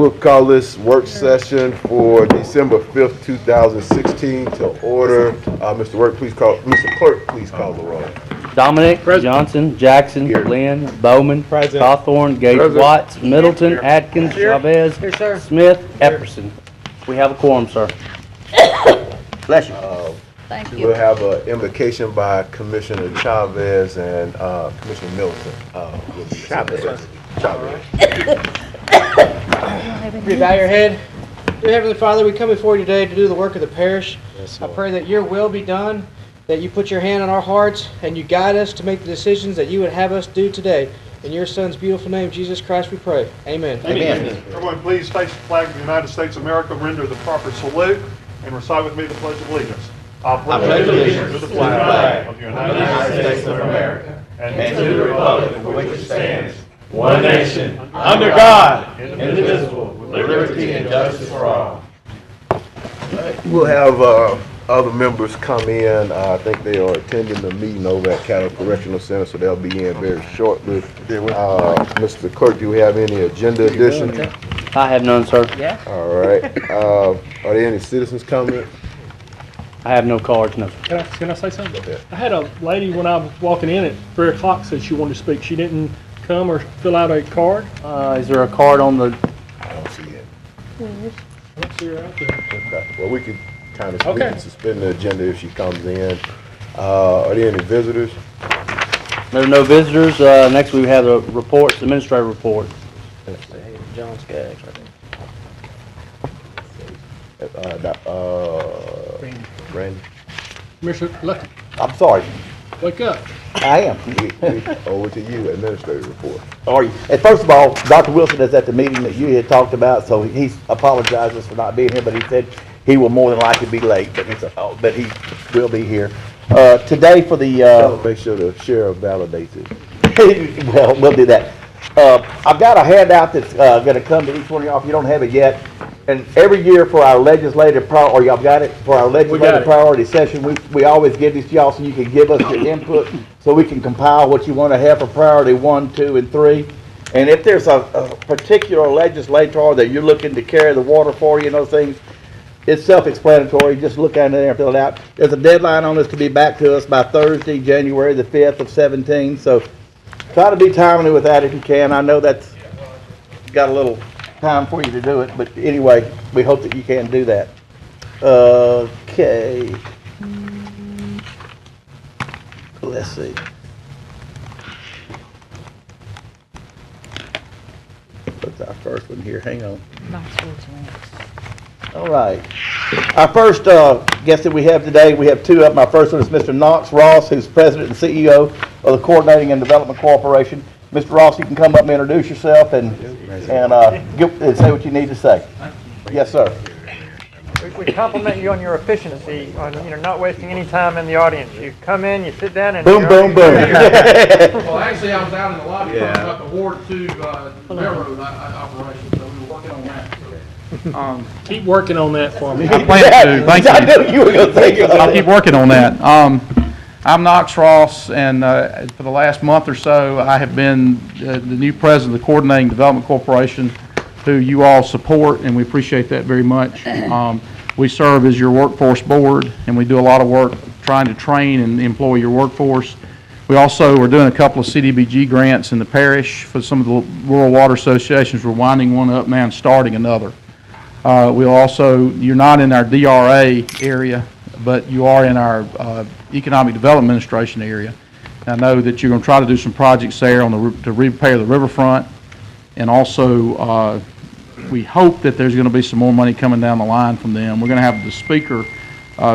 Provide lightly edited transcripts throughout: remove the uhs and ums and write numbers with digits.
We'll call this work session for December 5th, 2016 to order. Mr. Clerk, please call the roll. Dominic, Johnson, Jackson, Here. Lynn, Bowman, Present. Hawthorne, Gage, Present. Watts, Middleton, Atkins, Chavez, Here, sir. Smith, Epperson. We have a quorum, sir. Bless you. Thank you. We'll have an invocation by Commissioner Chavez and Commissioner Middleton. Will be Chavez. Please bow your head. Dear Heavenly Father, we come before you today to do the work of the parish. I pray that your will be done, that you put your hand on our hearts, and you guide us to make the decisions that you would have us do today. In your Son's beautiful name, Jesus Christ, we pray. Amen. Amen. Everyone please face the flag of the United States of America, render the proper salute, and recite with me the Pledge of Allegiance. I pledge allegiance to the flag of the United States of America, and to the republic for which it stands, one nation, under God, indivisible, with liberty and justice for all. We'll have other members come in. I think they are attending the meeting over at Caddo Correctional Center, so they'll be in very shortly. Mr. Clerk, do we have any agenda additions? I have none, sir. Yeah. All right. Are there any citizens comment? I have no cards, no. Can I say something? Okay. I had a lady when I was walking in at 3 o'clock said she wanted to speak. She didn't come or fill out a card. Is there a card on the? I don't see it. I don't see her out there. Okay. Well, we could kind of Okay. suspend the agenda if she comes in. Are there any visitors? There are no visitors. Next we have the reports, administrative report. John Skaggs, right Randy? Commissioner Lucky, I'm sorry. wake up. I am. Over to you, administrative report. How are you? And first of all, Dr. Wilson is at the meeting that you had talked about, so he apologizes for not being here, but he said he will more than likely be late, but he will be here. Today for the, Make sure the sheriff validates it. well, we'll do that. I've got a handout that's going to come to each one of y'all if you don't have it yet. And every year for our legislative priority, y'all got it? For our legislative priority session, we always give this to y'all so you can give us your input so we can compile what you want to have for priority 1, 2, and 3. And if there's a particular legislator that you're looking to carry the water for you and those things, it's self-explanatory. Just look at it there and fill it out. There's a deadline on this to be back to us by Thursday, January the 5th of 17. So try to be timely with that if you can. I know that's got a little time for you to do it, but anyway, we hope that you can do that. Okay. Let's see. What's our first one here? Hang on. All right. Our first guest that we have today, we have two of them. Our first one is Mr. Knox Ross, who's President and CEO of the Coordinating and Development Corporation. Mr. Ross, you can come up and introduce yourself and say what you need to say. Yes, sir. We compliment you on your efficiency, on not wasting any time in the audience. You come in, you sit down, and Boom, boom, boom. Well, actually, I was out in the lobby talking about the Ward 2 railroad operation, so we were working on that. Keep working on that for me. I plan to. Thank you. I knew you were going to say something. I'll keep working on that. I'm Knox Ross, and for the last month or so, I have been the new president of the Coordinating Development Corporation, who you all support, and we appreciate that very much. We serve as your workforce board, and we do a lot of work trying to train and employ your workforce. We also are doing a couple of CDBG grants in the parish for some of the rural water associations. We're winding one up now and starting another. You're not in our DRA area, but you are in our Economic Development Administration area. I know that you're going to try to do some projects there to repair the riverfront, and also we hope that there's going to be some more money coming down the line from them. We're going to have the speaker,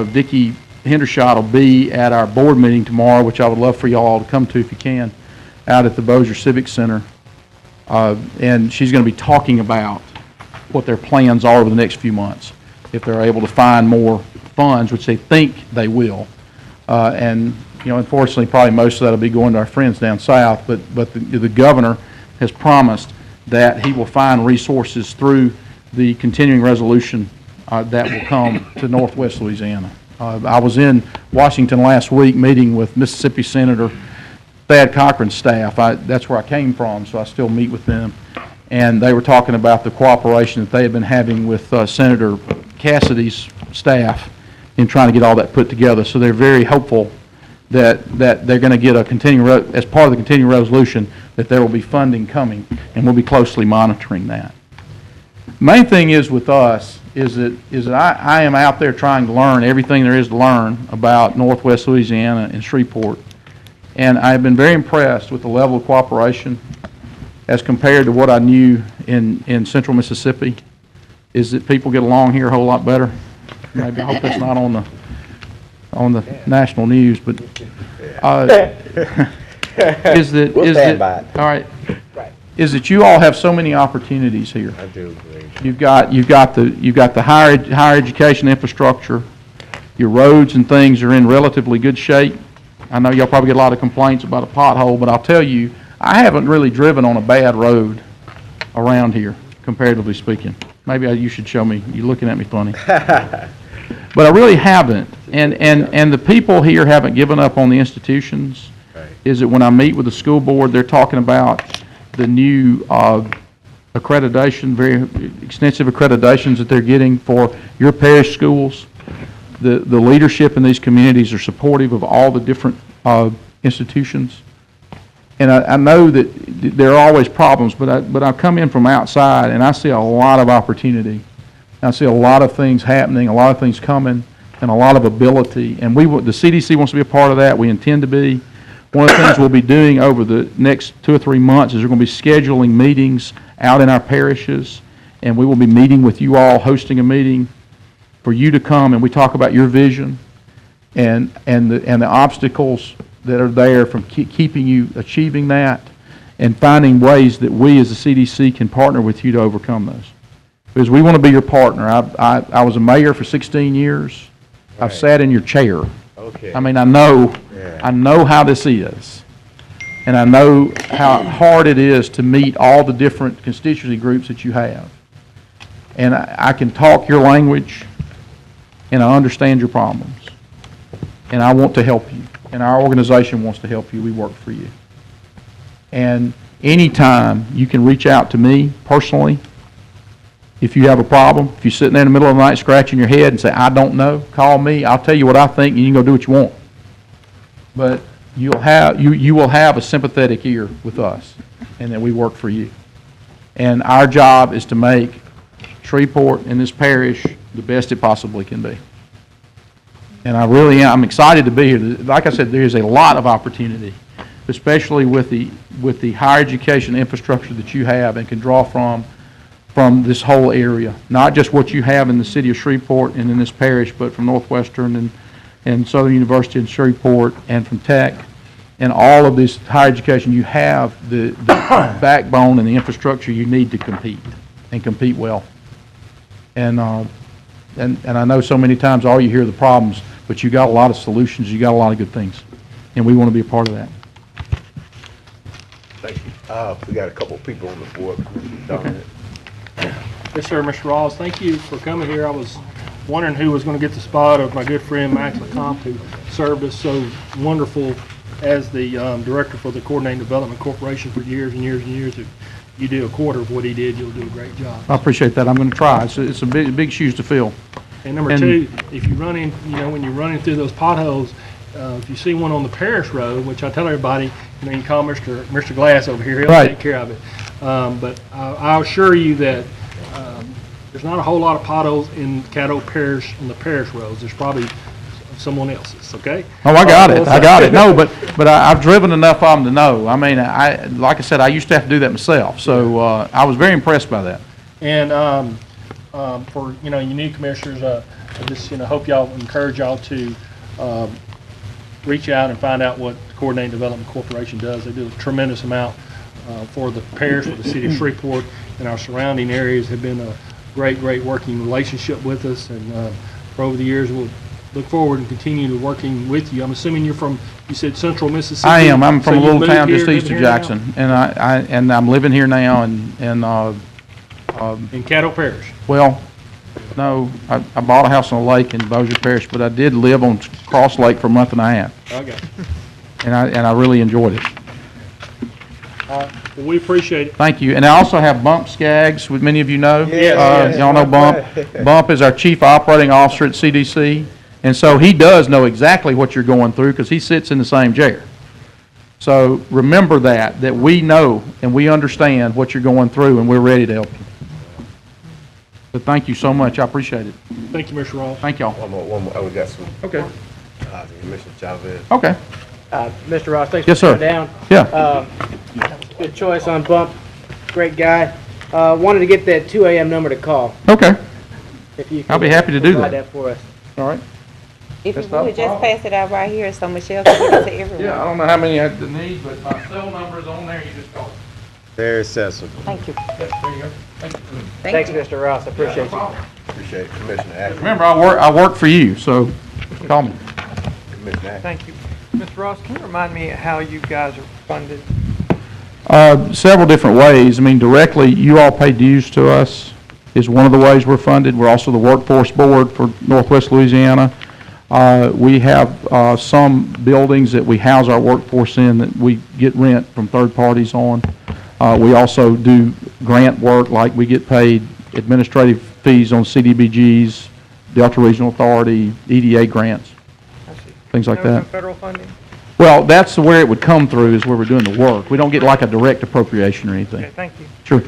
Vicki Hendershot, will be at our board meeting tomorrow, which I would love for you all to come to if you can, out at the Bossier Civic Center, and she's going to be talking about what their plans are over the next few months, if they're able to find more funds, which they think they will. And unfortunately, probably most of that will be going to our friends down south, but the governor has promised that he will find resources through the continuing resolution that will come to Northwest Louisiana. I was in Washington last week meeting with Mississippi Senator Thad Cochran's staff. That's where I came from, so I still meet with them. and they were talking about the cooperation that they had been having with Senator Cassidy's staff in trying to get all that put together. So they're very hopeful that they're going to get a as part of the continuing resolution, that there will be funding coming, and we'll be closely monitoring that. Main thing is with us is that I am out there trying to learn everything there is to learn about Northwest Louisiana and Shreveport, and I've been very impressed with the level of cooperation as compared to what I knew in Central Mississippi. Is that people get along here a whole lot better. Maybe I hope it's not on the national news, but is that all right? Is that you all have so many opportunities here. I do agree. You've got the higher education infrastructure. Your roads and things are in relatively good shape. I know y'all probably get a lot of complaints about a pothole, but I'll tell you, I haven't really driven on a bad road around here, comparatively speaking. Maybe you should show me. You're looking at me funny. But I really haven't. And the people here haven't given up on the institutions. Right. Is that when I meet with the school board, they're talking about the new accreditation, very extensive accreditations that they're getting for your parish schools. The leadership in these communities are supportive of all the different institutions. And I know that there are always problems, but I come in from outside and I see a lot of opportunity. I see a lot of things happening, a lot of things coming, and a lot of ability. And the CDC wants to be a part of that. We intend to be. One of the things we'll be doing over the next 2 or 3 months is we're going to be scheduling meetings out in our parishes, and we will be meeting with you all, hosting a meeting for you to come, and we talk about your vision and the obstacles that are there from keeping you achieving that, and finding ways that we as the CDC can partner with you to overcome those. Because we want to be your partner. I was a mayor for 16 years. Right. I've sat in your chair. Okay. I mean, I know how this is, and I know how hard it is to meet all the different constituency groups that you have. And I can talk your language, and I understand your problems, and I want to help you, and our organization wants to help you. We work for you. And anytime you can reach out to me personally, if you have a problem, if you're sitting there in the middle of the night scratching your head and say, I don't know, call me. I'll tell you what I think, and you can go do what you want. But you will have a sympathetic ear with us, and that we work for you. And our job is to make Shreveport and this parish the best it possibly can be. And I really am. I'm excited to be here. Like I said, there is a lot of opportunity, especially with the higher education infrastructure that you have and can draw from this whole area. Not just what you have in the city of Shreveport and in this parish, but from Northwestern and Southern University in Shreveport and from Tech and all of this higher education. You have the backbone and the infrastructure you need to compete and compete well. And I know so many times all you hear are the problems, but you got a lot of solutions. You got a lot of good things, and we want to be a part of that. Thank you. We got a couple of people on the board. Okay. Yes, sir, Mr. Rawls. Thank you for coming here. I was wondering who was going to get the spot of my good friend Max LeCompte, who served us so wonderful as the director for the Coordinating Development Corporation for years and years and years. If you do a quarter of what he did, you'll do a great job. I appreciate that. I'm going to try. It's a big shoes to fill. And number two, if you run in, when you're running through those potholes, if you see one on the Parish Road, which I tell everybody, you can call Mr. Glass over here. He'll take care of it. But I assure you that there's not a whole lot of potholes in Caddo Parish on the Parish roads. There's probably someone else's. Okay. Oh, I got it. No, but I've driven enough of them to know. I mean, like I said, I used to have to do that myself. So I was very impressed by that. And for you new commissioners, I just hope y'all encourage y'all to reach out and find out what the Coordinating Development Corporation does. They do a tremendous amount for the parish, for the city of Shreveport, and our surrounding areas have been a great working relationship with us. And for over the years, we'll look forward and continue working with you. I'm assuming you're from, you said Central Mississippi. I am. I'm from a little town just east of Jackson, and I'm living here now. And in Caddo Parish. Well, no, I bought a house on a lake in Bossier Parish, but I did live on Cross Lake for a month and a half. Okay. And I really enjoyed it. Well, we appreciate it. Thank you. And I also have Bump Skaggs, which many of you know. Yes. Y'all know Bump. Bump is our Chief Operating Officer at CDC. And so he does know exactly what you're going through because he sits in the same chair. So remember that we know and we understand what you're going through and we're ready to help you. But thank you so much. I appreciate it. Thank you, Mr. Ross. Thank y'all. One more. Oh, we got some. Okay. Commissioner Chavez. Okay. Mr. Ross, thanks Yes, for sir. coming down. Yeah. Good choice on Bump. Great guy. Wanted to get that 2 a.m. number to call. Okay. If you I'll be could happy to do provide that. for us. All right. If you That's not a would just problem. pass it out right here so Michelle can give it to everyone. Yeah, I don't know how many I need, but my cell number is on there. You just call it. Very accessible. Thank you. There you go. Thank you. Thanks, Mr. Ross. I appreciate you. Appreciate it, Commissioner Atkins. Remember, I work for you, so call me. Commissioner Atkins. Thank you. Mr. Ross, can you remind me how you guys are funded? Several different ways. I mean, directly, you all pay dues to us is one of the ways we're funded. We're also the workforce board for Northwest Louisiana. We have some buildings that we house our workforce in that we get rent from third parties on. We also do grant work, like we get paid administrative fees on CDBGs, Delta Regional Authority, EDA grants, I see. things like No that. federal funding? Well, that's where it would come through, is where we're doing the work. We don't get like a direct appropriation or anything. Okay, thank you. Sure.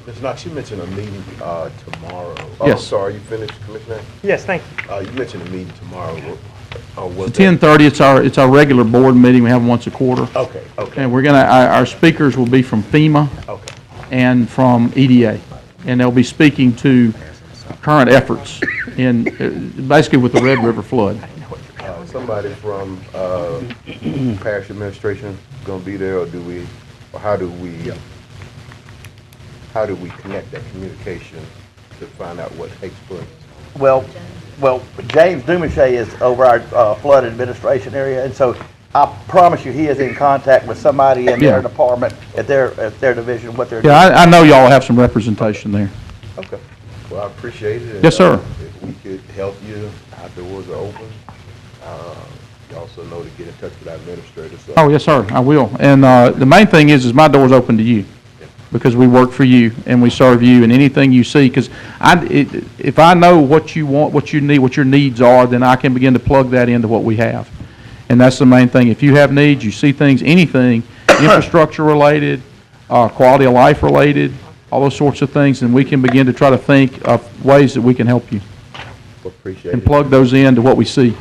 Ms. Knox, you mentioned a meeting tomorrow. Yes. Sorry, you finished, Commissioner? Yes, thank you. You mentioned a meeting tomorrow. Was that- 10:30, it's our regular board meeting. We have them once a quarter. Okay, okay, And we're going to, our speakers will be from FEMA okay. and from EDA. And they'll be speaking to current efforts in, basically with the Red River flood. Somebody from Parish administration going to be there, or how do we connect that communication to find out what takes place? Well, James Dumache is over our flood administration area, and so I promise you, he is in contact with somebody in their Yeah. department, at their division, what they're doing. Yeah, I know y'all have some representation there. Okay. Well, I appreciate it. And, Yes, sir. If we could help you, our doors are open. You also know to get in touch with our administrator. So Oh, yes, sir, I will. And the main thing is my door's open to you, because we work for you and we serve you, and anything you see, because if I know what you want, what you need, what your needs are, then I can begin to plug that into what we have. And that's the main thing. If you have needs, you see things, anything, infrastructure related, quality of life related, all those sorts of things, and we can begin to try to think of ways that we can help you appreciate and it. plug those into what we see.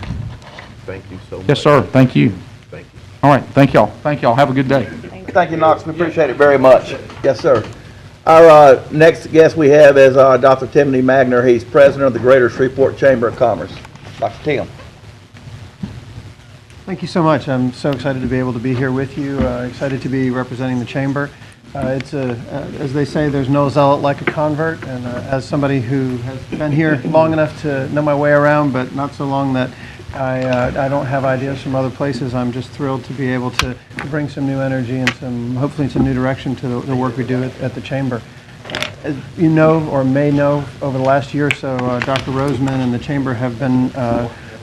Thank you so much. Yes, sir, thank you. Thank you. All right, thank y'all. Thank y'all. Have a good day. Thank you, Knox, we appreciate it very much. Yes, sir. Our next guest we have is Dr. Timothy Magner. He's president of the Greater Shreveport Chamber of Commerce. Dr. Tim. Thank you so much. I'm so excited to be able to be here with you, excited to be representing the Chamber. As they say, there's no zealot like a convert, and as somebody who has been here long enough to know my way around, but not so long that I don't have ideas from other places, I'm just thrilled to be able to bring some new energy and hopefully some new direction to the work we do at the Chamber. As you know, or may know, over the last year or so, Dr. Roseman and the Chamber have been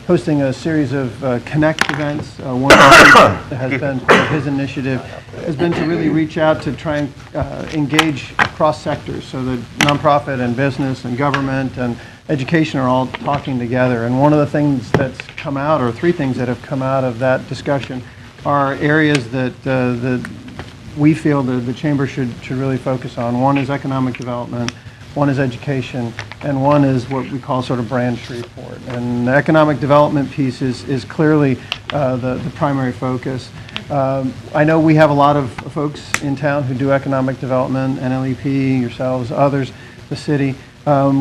hosting a series of Connect events. One that has been part of his initiative has been to really reach out to try and engage cross sectors, so that nonprofit and business and government and education are all talking together. And one of the things that's come out, or three things that have come out of that discussion, are areas that we feel the Chamber should really focus on. One is economic development, one is education, and one is what we call sort of brand Shreveport. And the economic development piece is clearly the primary focus. I know we have a lot of folks in town who do economic development, NLEP, yourselves, others, the city.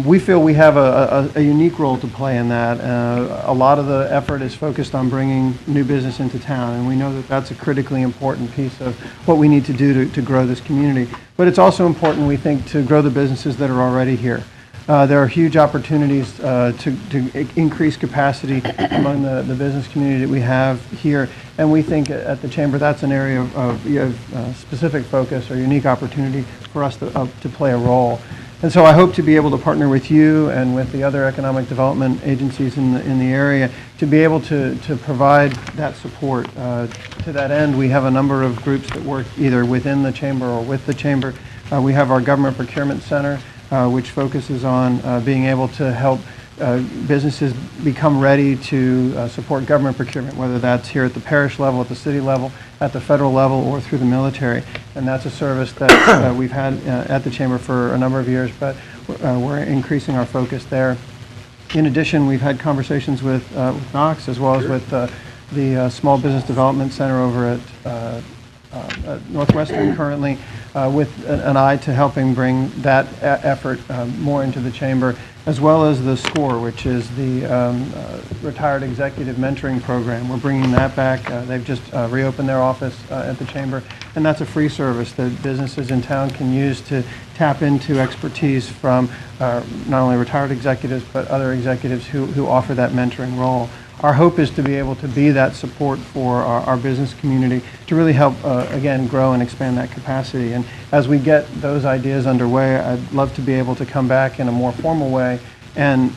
We feel we have a unique role to play in that. A lot of the effort is focused on bringing new business into town, and we know that that's a critically important piece of what we need to do to grow this community. But it's also important, we think, to grow the businesses that are already here. There are huge opportunities to increase capacity among the business community that we have here, and we think at the Chamber that's an area of specific focus or unique opportunity for us to play a role. And so I hope to be able to partner with you and with the other economic development agencies in the area to be able to provide that support. To that end, we have a number of groups that work either within the chamber or with the chamber. We have our Government Procurement Center, which focuses on being able to help businesses become ready to support government procurement, whether that's here at the parish level, at the city level, at the federal level, or through the military. And that's a service that we've had at the chamber for a number of years, but we're increasing our focus there. In addition, we've had conversations with Knox as well as with the Small Business Development Center over at Northwestern currently, with an eye to helping bring that effort more into the chamber, as well as the SCORE, which is the Retired Executive Mentoring Program. We're bringing that back. They've just reopened their office at the chamber, and that's a free service that businesses in town can use to tap into expertise from not only retired executives, but other executives who offer that mentoring role. Our hope is to be able to be that support for our business community to really help, again, grow and expand that capacity. And as we get those ideas underway, I'd love to be able to come back in a more formal way and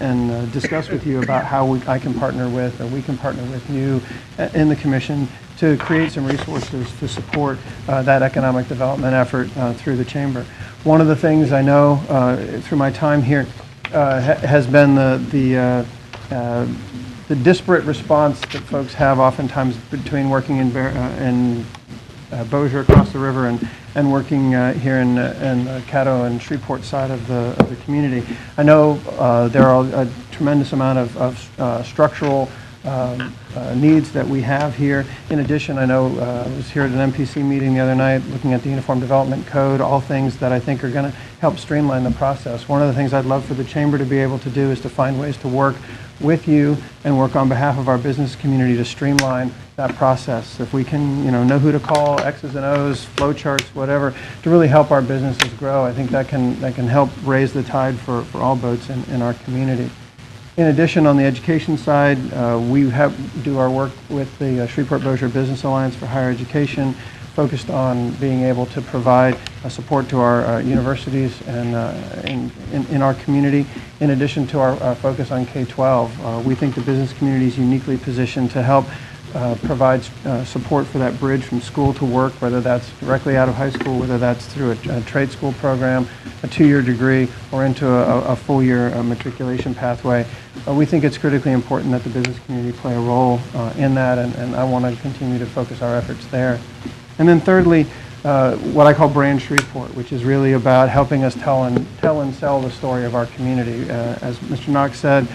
discuss with you about how I can partner with, or we can partner with you in the commission to create some resources to support that economic development effort through the chamber. One of the things I know through my time here has been the disparate response that folks have oftentimes between working in Bossier across the river and working here in Caddo and Shreveport side of the community. I know there are a tremendous amount of structural needs that we have here. In addition, I know I was here at an MPC meeting the other night looking at the Uniform Development Code, all things that I think are going to help streamline the process. One of the things I'd love for the chamber to be able to do is to find ways to work with you and work on behalf of our business community to streamline that process. If we can, know who to call, X's and O's, flow charts, whatever, to really help our businesses grow, I think that can help raise the tide for all boats in our community. In addition, on the education side, we do our work with the Shreveport-Bossier Business Alliance for Higher Education, focused on being able to provide support to our universities and in our community. In addition to our focus on K-12, we think the business community is uniquely positioned to help provide support for that bridge from school to work, whether that's directly out of high school, whether that's through a trade school program, a two-year degree, or into a full-year matriculation pathway. We think it's critically important that the business community play a role in that, and I want to continue to focus our efforts there. And then thirdly, what I call Brand Shreveport, which is really about helping us tell and sell the story of our community. As Mr. Knox said,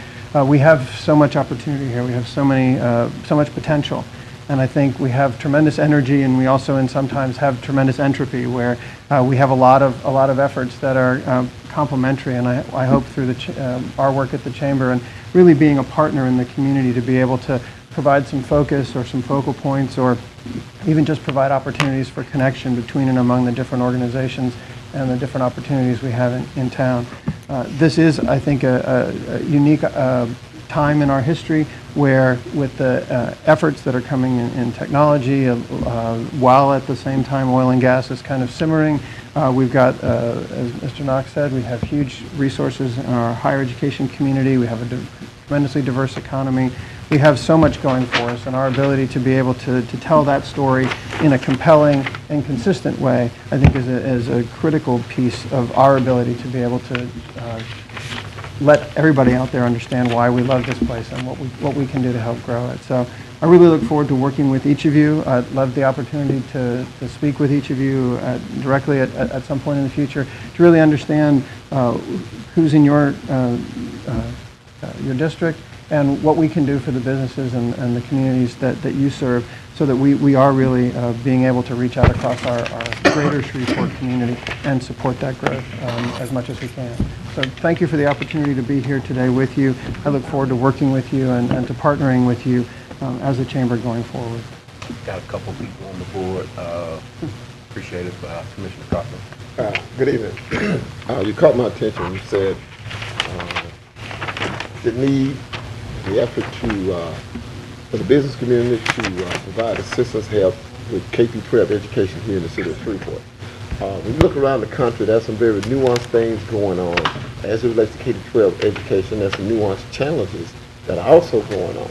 we have so much opportunity here. We have so much potential, and I think we have tremendous energy, and we also sometimes have tremendous entropy, where we have a lot of efforts that are complementary. And I hope through our work at the chamber and really being a partner in the community to be able to provide some focus or some focal points, or even just provide opportunities for connection between and among the different organizations and the different opportunities we have in town. This is, I think, a unique time in our history where, with the efforts that are coming in technology, while at the same time oil and gas is kind of simmering, we've got, as Mr. Knox said, we have huge resources in our higher education community. We have a tremendously diverse economy. We have so much going for us, and our ability to be able to tell that story in a compelling and consistent way, I think is a critical piece of our ability to be able to let everybody out there understand why we love this place and what we can do to help grow it. So I really look forward to working with each of you. I'd love the opportunity to speak with each of you directly at some point in the future to really understand who's in your district, and what we can do for the businesses and the communities that you serve, so that we are really being able to reach out across our greater Shreveport community and support that growth as much as we can. So thank you for the opportunity to be here today with you. I look forward to working with you and to partnering with you as a chamber going forward. Got a couple people on the board. Appreciate it, Commissioner Cochran. Good evening. You caught my attention. You said the effort for the business community to provide assistance help with KP Prep education here in the city of Shreveport. when you look around the country, there's some very nuanced things going on. As it relates to K-12 education, there's some nuanced challenges that are also going on.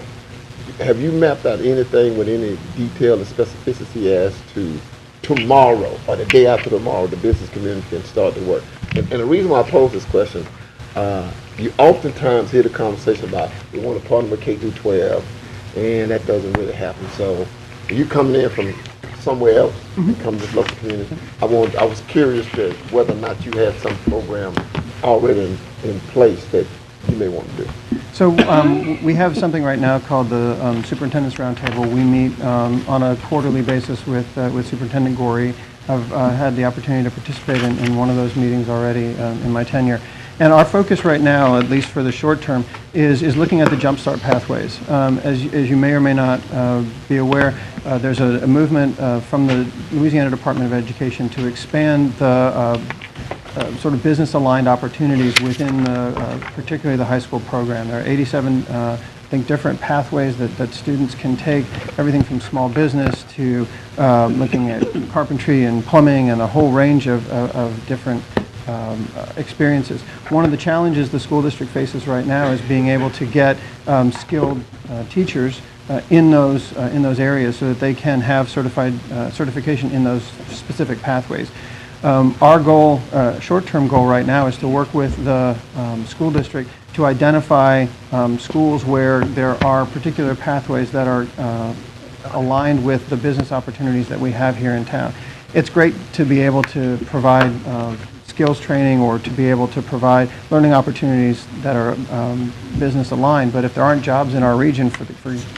Have you mapped out anything with any detail and specificity as to tomorrow or the day after tomorrow the business community can start to work? And the reason why I pose this question, you oftentimes hear the conversation about we want to partner with K-12, and that doesn't really happen. So you coming in from somewhere else, come to this local community, I was curious to whether or not you had some program already in place that you may want to do. So we have something right now called the Superintendent's Roundtable. We meet on a quarterly basis with Superintendent Gorey. I've had the opportunity to participate in one of those meetings already in my tenure. And our focus right now, at least for the short term, is looking at the Jumpstart pathways. As you may or may not be aware, there's a movement from the Louisiana Department of Education to expand the sort of business-aligned opportunities within particularly the high school program. There are 87 I think different pathways that students can take, everything from small business to looking at carpentry and plumbing and a whole range of different experiences. One of the challenges the school district faces right now is being able to get skilled teachers in those areas so that they can have certification in those specific pathways. Our goal, short-term goal right now, is to work with the school district to identify schools where there are particular pathways that are aligned with the business opportunities that we have here in town. It's great to be able to provide skills training or to be able to provide learning opportunities that are business aligned, but if there aren't jobs in our region for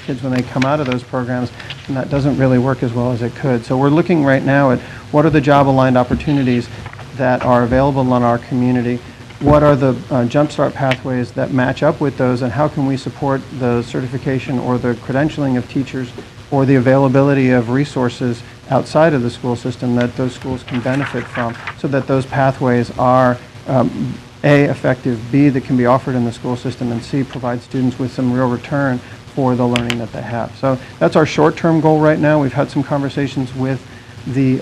kids when they come out of those programs, then that doesn't really work as well as it could. So we're looking right now at what are the job aligned opportunities that are available in our community, what are the Jumpstart pathways that match up with those, and how can we support the certification or the credentialing of teachers or the availability of resources outside of the school system that those schools can benefit from, so that those pathways are A, effective, B, that can be offered in the school system, and C, provide students with some real return for the learning that they have. So that's our short-term goal right now. We've had some conversations with the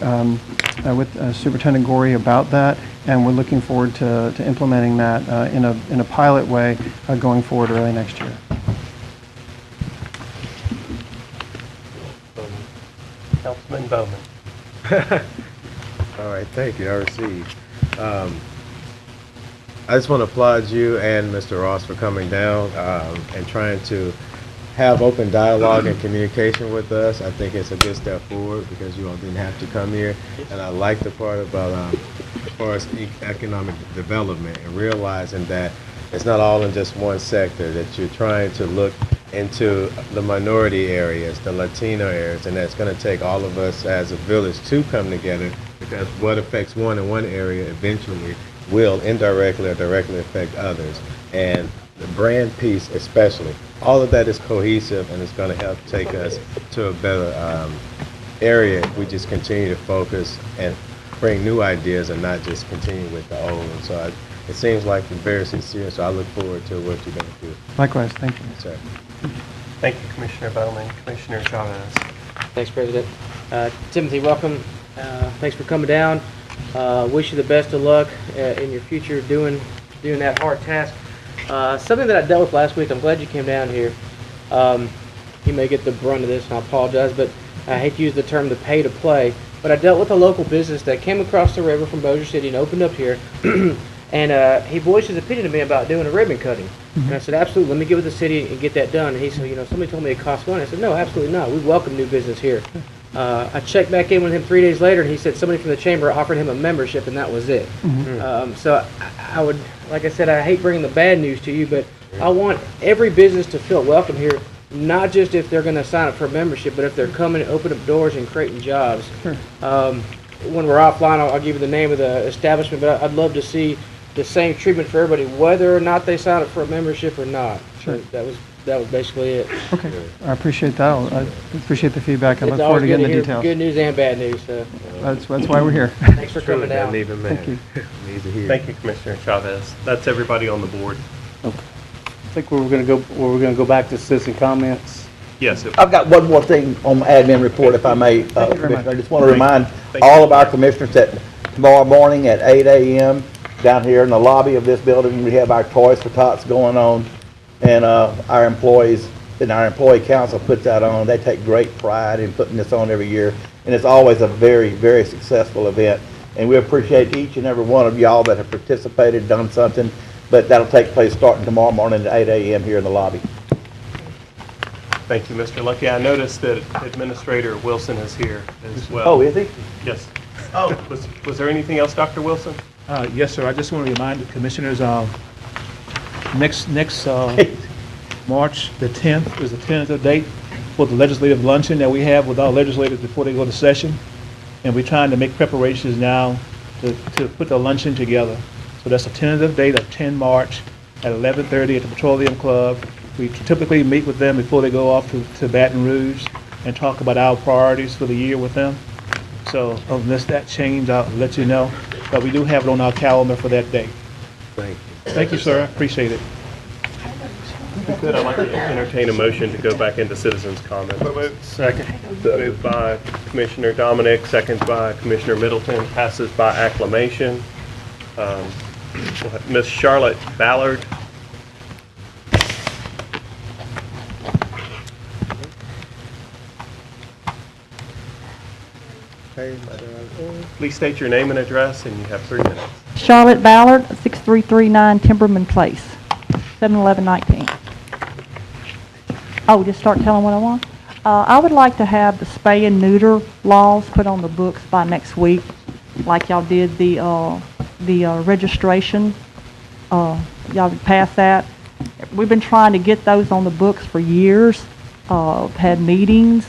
Superintendent Gorey about that, and we're looking forward to implementing that in a pilot way going forward early next year. Councilman Bowman. All right, thank you. I received. I just want to applaud you and Mr. Ross for coming down and trying to have open dialogue and communication with us. I think it's a good step forward because you all didn't have to come here. And I like the part about as far as economic development and realizing that it's not all in just one sector, that you're trying to look into the minority areas, the Latino areas, and that's going to take all of us as a village to come together, because what affects one in one area eventually will indirectly or directly affect others. And the brand piece especially, all of that is cohesive, and it's going to help take us to a better area if we just continue to focus and bring new ideas and not just continue with the old. And so it seems like you're very sincere, so I look forward to what you're going to do. Likewise, thank you. Yes, sir. Thank you, Commissioner Bowman. Commissioner Chavez. Thanks, President. Timothy, welcome. Thanks for coming down. Wish you the best of luck in your future doing that hard task. Something that I dealt with last week, I'm glad you came down here. You may get the brunt of this, and I apologize, but I hate to use the term the pay to play, but I dealt with a local business that came across the river from Bossier City and opened up here. And he voiced his opinion to me about doing a ribbon cutting. And I said, absolutely, let me get with the city and get that done. And he said, somebody told me it costs money. I said, no, absolutely not. We welcome new business here. I checked back in with him 3 days later, and he said somebody from the chamber offered him a membership, and that was it. So I would, like I said, I hate bringing the bad news to you, but I want every business to feel welcome here, not just if they're going to sign up for a membership, but if they're coming and open up doors and creating jobs. When we're offline, I'll give you the name of the establishment, but I'd love to see the same treatment for everybody, whether or not they sign up for a membership or not. Sure. That was basically it. Okay, I appreciate that. I appreciate the feedback. I look forward to getting the details. Good news and bad news. So. That's why we're here. Thanks for coming down. Thank you. Thank you, Commissioner Chavez. That's everybody on the board. Okay. I think we're going to go back to citizen comments. Yes. I've got one more thing on my admin report, if I may, Commissioner. I just want to remind all of our commissioners that tomorrow morning at 8 a.m. down here in the lobby of this building. We have our Toys for Tots going on, and our employees and our employee council puts that on. They take great pride in putting this on every year, and it's always a very, very successful event. And we appreciate each and every one of y'all that have participated, done something, but that'll take place starting tomorrow morning at 8 a.m. here in the lobby. Thank you, Mr. Lucky. I noticed that Administrator Wilson is here as well. Oh, is he? Yes. Oh, was there anything else, Dr. Wilson? Yes, sir. I just want to remind the commissioners, next March the 10th is the tentative date for the legislative luncheon that we have with our legislators before they go to session. And we're trying to make preparations now to put the luncheon together. So that's a tentative date of 10 March at 11:30 at the Petroleum Club. We typically meet with them before they go off to Baton Rouge and talk about our priorities for the year with them. So unless that changes, I'll let you know. But we do have it on our calendar for that date. Thank you. Thank you, sir. I appreciate it. If you could, I'd like to entertain a motion to go back into citizens' comments. Second. Moved by Commissioner Dominic, second by Commissioner Middleton, passes by acclamation. We'll have Ms. Charlotte Ballard. Please state your name and address, and you have 3 minutes. Charlotte Ballard, 6339 Timberman Place, 71119. Oh, just start telling what I want? I would like to have the spay and neuter laws put on the books by next week, like y'all did the registration. Y'all pass that. We've been trying to get those on the books for years. Had meetings,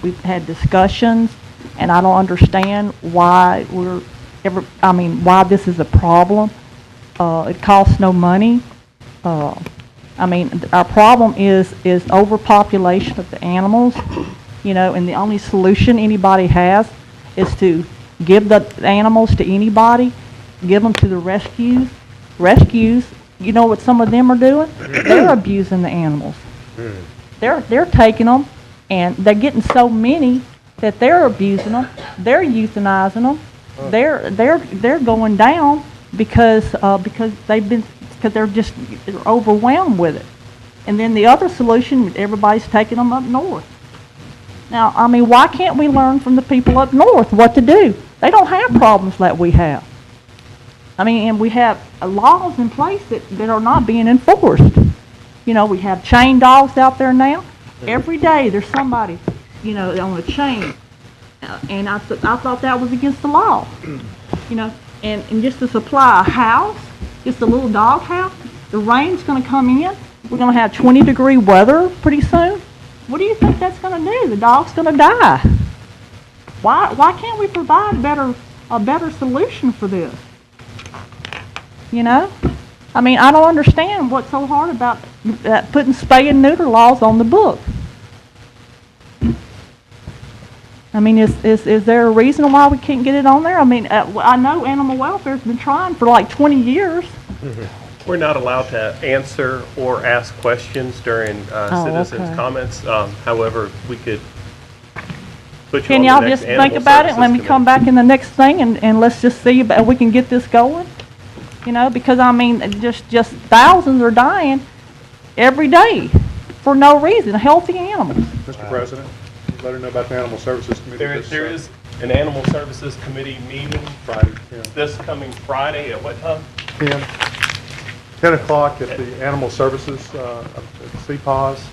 we've had discussions, and I don't understand why why this is a problem. It costs no money. Our problem is overpopulation of the animals, and the only solution anybody has is to give the animals to anybody, give them to the rescues. Rescues, you know what some of them are doing? They're abusing the animals. They're taking them, and they're getting so many that they're abusing them. They're euthanizing them. They're going down because they're overwhelmed with it. And then the other solution, everybody's taking them up north. Now, why can't we learn from the people up north what to do? They don't have problems like we have. And we have laws in place that are not being enforced. We have chain dogs out there now. Every day there's somebody, on a chain. And I thought that was against the law. And just to supply a house, just a little dog house, the rain's going to come in. We're going to have 20-degree weather pretty soon. What do you think that's going to do? The dog's going to die. Why can't we provide a better solution for this? I don't understand what's so hard about putting spay and neuter laws on the book. Is there a reason why we can't get it on there? I know animal welfare's been trying for like 20 years. We're not allowed to answer or ask questions during citizens' comments. However, we could put you on the next animal services committee. Can y'all just think about it and let me come back in the next thing and let's just see if we can get this going? Because just thousands are dying every day for no reason, healthy animals. Mr. President, let her know about the Animal Services Committee. There is an Animal Services Committee meeting Friday. This coming Friday at what time? 10 o'clock at the Animal Services at CPAWS.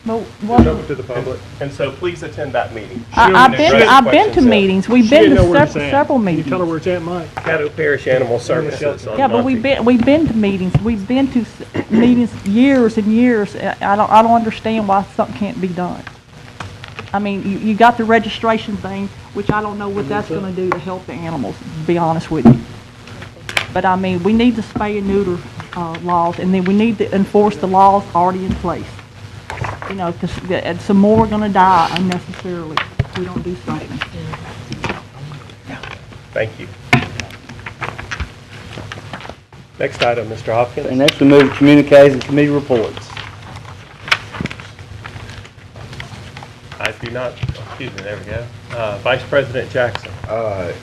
It's open to the public. And so please attend that meeting. I've been to meetings. We've been to several meetings. Tell her where it's at, Mike. Caddo Parish Animal Services. Yeah, but we've been to meetings. We've been to meetings years and years. I don't understand why something can't be done. You got the registration thing, which I don't know what that's going to do to help the animals, to be honest with you. But we need the spay and neuter laws, and then we need to enforce the laws already in place. Because some more are going to die unnecessarily if we don't do something. Thank you. Next item, Mr. Hopkins. And next we move to communiques and committee reports. I do not, excuse me, there we go. Vice President Jackson.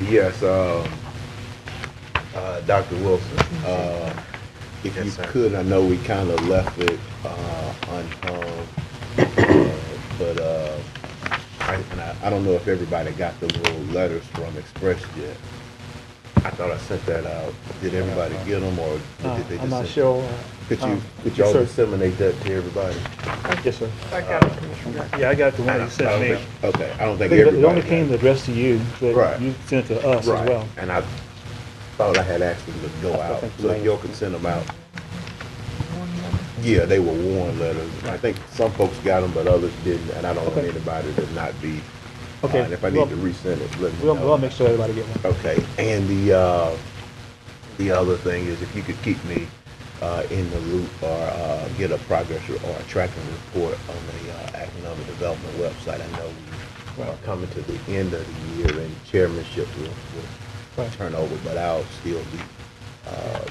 Yes, Dr. Wilson, if you could, I know we kind of left it unhung, but I don't know if everybody got the little letters from Express yet. I thought I sent that out. Did everybody get them, or did they just? I'm not send sure. Could you Yes, y'all sir. disseminate that to everybody? Yes, sir. I got it, Commissioner. Yeah, I got the one you sent me. Okay, I don't I think think it everybody. only came addressed to you, but Right. you sent it to us as Right. well. And I thought I had asked them to go out, think so you if y'all could send them out. Yeah, they were warned letters. I think some folks got them, but others didn't, and I don't want anybody to not be. Okay. And if I need to resend it, let me We'll know. make sure everybody get one. Okay, and the other thing is if you could keep me in the loop or get a progress or a tracking report on the economic development website. I know we are coming to the end of the year and chairmanship will turn over, but I'll still be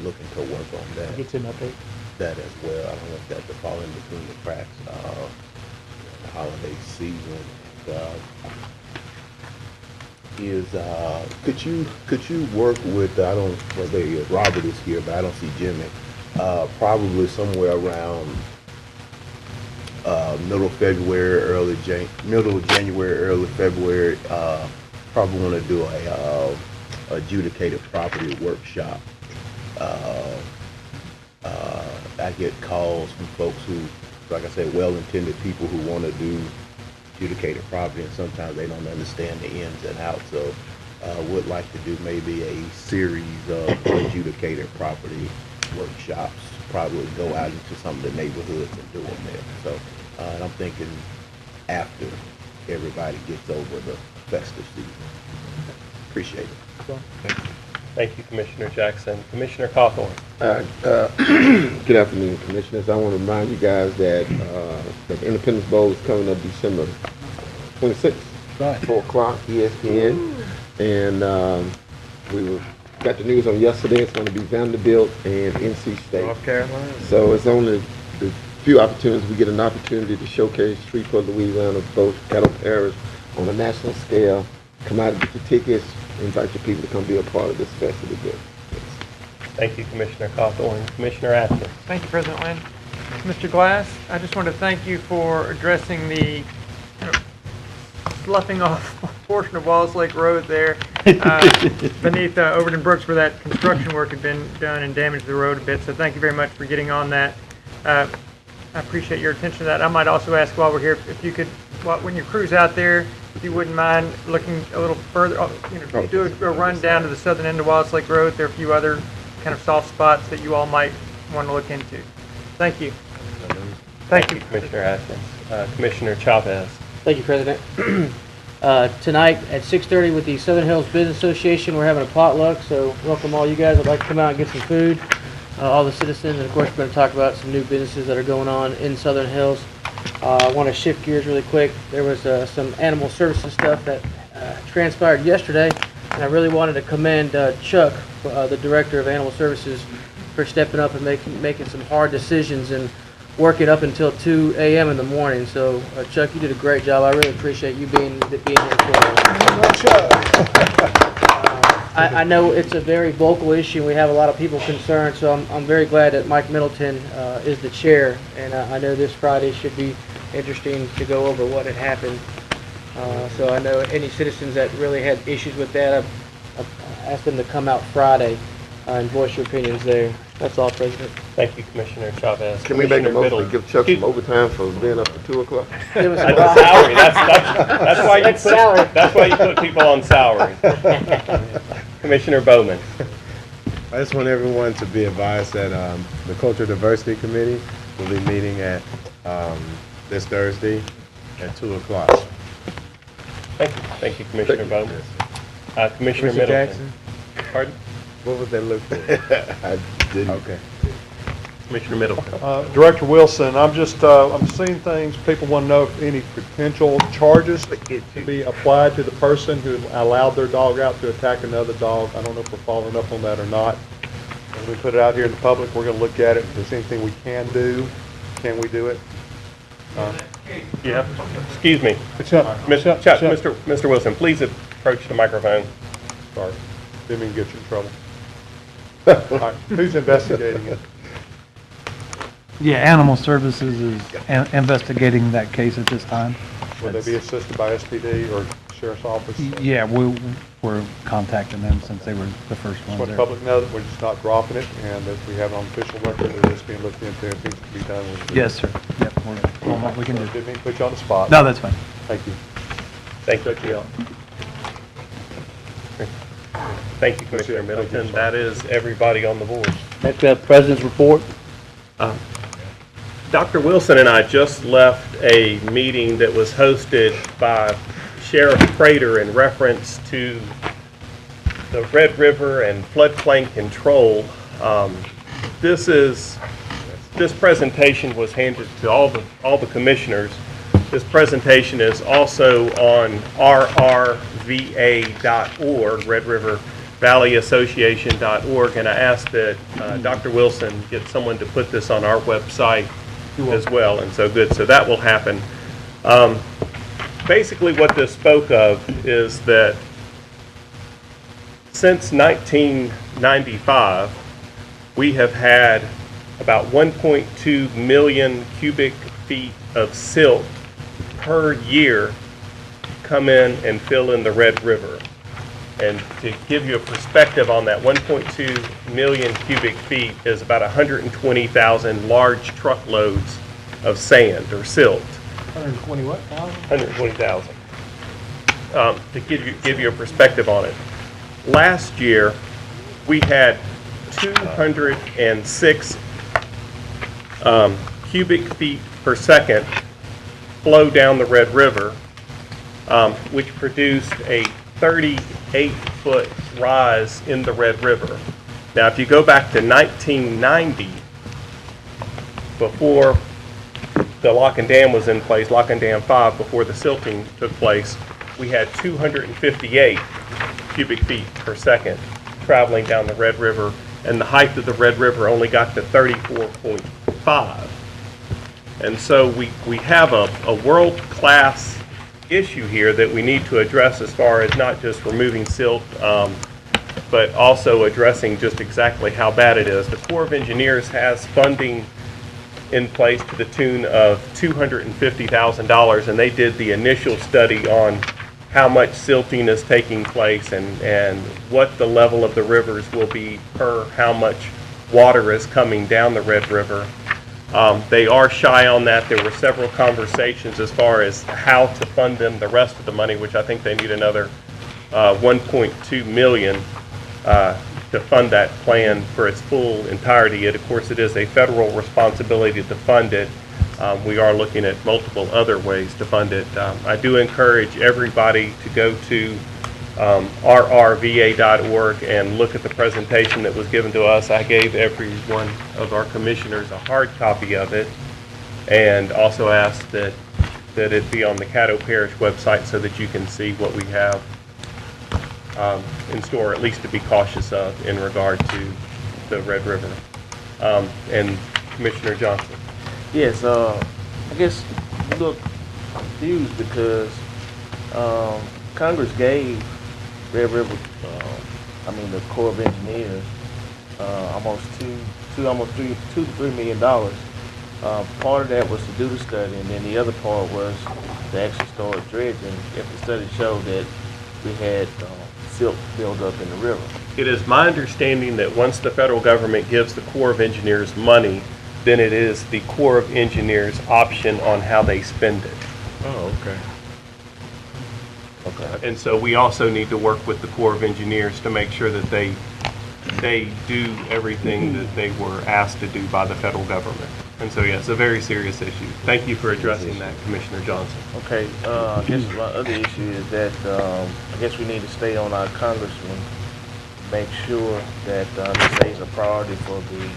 looking to work on that. Get you an update. That as well. I don't want that to fall in between the cracks. The holiday season. Could you work with, I don't, well, there he is, Robert is here, but I don't see Jimmy. Probably somewhere around middle January, early February. Probably want to do a adjudicated property workshop. I get calls from folks who, like I said, well-intended people who want to do adjudicated property, and sometimes they don't understand the ins and outs. So would like to do maybe a series of adjudicated property workshops, probably go out into some of the neighborhoods and do them there. So and I'm thinking after everybody gets over the festive season. Appreciate it. Thank you. Thank you, Commissioner Jackson. Commissioner Cawthorn. Good afternoon, Commissioners. I want to remind you guys that the Independence Bowl is coming up December 26th, 4 o'clock, ESPN. And got the news on yesterday. It's going to be Vanderbilt and NC State. North Carolina. So it's only the few opportunities. We get an opportunity to showcase Shreveport, Louisiana, both Caddo, Parish on a national scale. Come out and get your tickets. Invite your people to come be a part of this festive event. Thank you, Commissioner Cawthorn. Commissioner Atkins. Thank you, President Lynn. Mr. Glass, I just want to thank you for addressing the sloughing off portion of Wallace Lake Road there beneath Overton Brooks where that construction work had been done and damaged the road a bit. So thank you very much for getting on that. I appreciate your attention to that. I might also ask while we're here if you could, when your crew's out there, if you wouldn't mind looking a little further, do a run down to the southern end of Wallace Lake Road. There are a few other kind of soft spots that you all might want to look into. Thank you. Thank you, Commissioner Atkins. Commissioner Chavez. Thank you, President. Tonight at 6:30 with the Southern Hills Business Association, we're having a potluck, so welcome all you guys. I'd like to come out and get some food, all the citizens, and of course we're going to talk about some new businesses that are going on in Southern Hills. I want to shift gears really quick. There was some animal services stuff that transpired yesterday, and I really wanted to commend Chuck, the Director of Animal Services, for stepping up and making some hard decisions and working up until 2 a.m. in the morning. So, Chuck, you did a great job. I really appreciate you being here for us. I know it's a very vocal issue. We have a lot of people concerned, so I'm very glad that Mike Middleton is the chair, and I know this Friday should be interesting to go over what had happened. So I know any citizens that really had issues with that, I've asked them to come out Friday and voice your opinions there. That's all, President. Thank you, Commissioner Chavez. Can we make a motion to give Chuck some overtime for being up to 2 o'clock? That's salary. That's why you put people on salary. Commissioner Bowman. I just want everyone to be advised that the Cultural Diversity Committee will be meeting at this Thursday at 2 o'clock. Thank you, Commissioner Bowman. Commissioner Middleton. Jackson? Pardon? What was that look for? I didn't. Okay. Commissioner Middleton. Director Wilson, I'm seeing things, people want to know if any potential charges to be applied to the person who allowed their dog out to attack another dog. I don't know if we're following up on that or not. When we put it out here in the public, we're going to look at it. If there's anything we can do, can we do it? Yeah. Excuse me. Mr. Wilson, please approach the microphone. Sorry. Didn't mean to get you in trouble. All right, who's investigating it? Yeah, Animal Services is investigating that case at this time. Will they be assisted by SPD or Sheriff's Office? Yeah, we're contacting them since they were the first Just ones want there. the public to know that we're just not dropping it, and that we have an official record that it's being looked into and things to be done with it. Yes, sir. Yep, we're doing what we can do. Didn't mean to put you on the spot. No, that's fine. Thank you. Thank you. Thank you, Commissioner Middleton. That is everybody on the board. Next we have President's report. Dr. Wilson and I just left a meeting that was hosted by Sheriff Prater in reference to the Red River and floodplain control. This presentation was handed to all the commissioners. This presentation is also on rrva.org, Red River Valley Association.org, and I asked that Dr. Wilson get someone to put this on our website as well, and so good. So that will happen. Basically what this spoke of is that since 1995, we have had about 1.2 million cubic feet of silt per year come in and fill in the Red River. And to give you a perspective on that, 1.2 million cubic feet is about 120,000 large truckloads of sand or silt. 120 what? 120,000. To give you a perspective on it, last year we had 206 cubic feet per second flow down the Red River, which produced a 38-foot rise in the Red River. Now, if you go back to 1990, before the lock and dam was in place, lock and dam 5, before the silting took place, we had 258 cubic feet per second traveling down the Red River, and the height of the Red River only got to 34.5. And so we have a world-class issue here that we need to address as far as not just removing silt, but also addressing just exactly how bad it is. The Corps of Engineers has funding in place to the tune of $250,000, and they did the initial study on how much silting is taking place and what the level of the rivers will be per how much water is coming down the Red River. They are shy on that. There were several conversations as far as how to fund them the rest of the money, which I think they need another $1.2 million to fund that plan for its full entirety. Of course, it is a federal responsibility to fund it. We are looking at multiple other ways to fund it. I do encourage everybody to go to rrva.org and look at the presentation that was given to us. I gave every one of our commissioners a hard copy of it, and also asked that it be on the Caddo Parish website so that you can see what we have in store, at least to be cautious of in regard to the Red River. And Commissioner Johnson. Yes, I guess a little confused because Congress gave Red River, the Corps of Engineers, almost $2 to $3 million. Part of that was to do the study, and then the other part was to actually start dredging if the study showed that we had silt build up in the river. It is my understanding that once the federal government gives the Corps of Engineers money, then it is the Corps of Engineers' option on how they spend it. Oh, okay. Okay. And so we also need to work with the Corps of Engineers to make sure that they do everything that they were asked to do by the federal government. And so, yeah, it's a very serious issue. Thank you for addressing that, Commissioner Johnson. Okay, I guess my other issue is that I guess we need to stay on our congressman, make sure that this stays a priority for the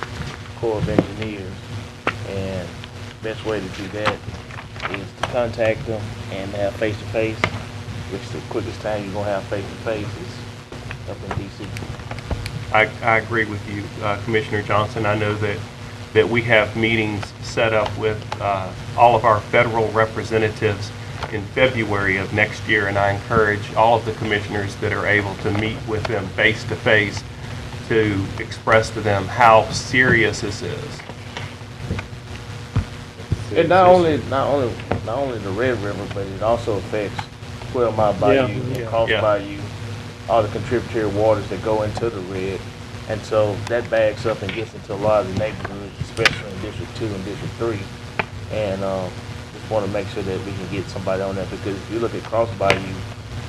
Corps of Engineers. And the best way to do that is to contact them and have face-to-face, which the quickest time you're going to have face-to-face is up in D.C. I agree with you, Commissioner Johnson. I know that we have meetings set up with all of our federal representatives in February of next year, and I encourage all of the commissioners that are able to meet with them face-to-face to express to them how serious this is. It not only the Red River, but it also affects 12 Mile Bayou, and Cross Bayou, all the contributory waters that go into the Red. And so that bags up and gets into a lot of the neighborhoods, especially in District 2 and District 3. And just want to make sure that we can get somebody on that, because if you look at Cross Bayou,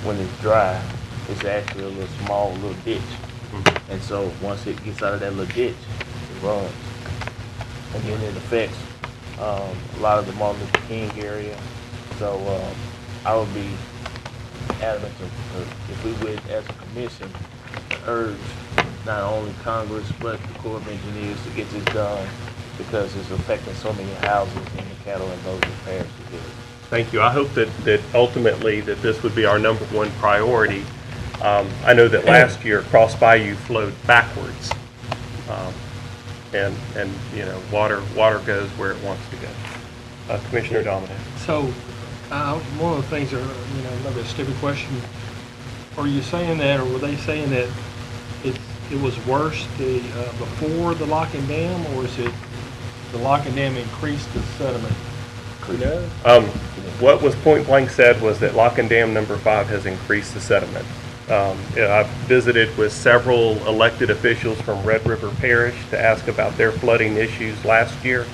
when it's dry, it's actually a little ditch. And so once it gets out of that little ditch, it runs. And then it affects a lot of the Martin Luther King area. So I would be adamant if we would, as a commission, urge not only Congress but the Corps of Engineers to get this done, because it's affecting so many houses in the Caddo and those Parish. Thank you. I hope that ultimately that this would be our #1 priority. I know that last year Cross Bayou flowed backwards, and you know, water goes where it wants to go. Commissioner Dominic. So, one of the things, maybe a stupid question, are you saying that, or were they saying that it was worse before the lock and dam, or is it the lock and dam increased the sediment? You know? What was point blank said was that lock and dam #5 has increased the sediment. I've visited with several elected officials from Red River Parish to ask about their flooding issues last year,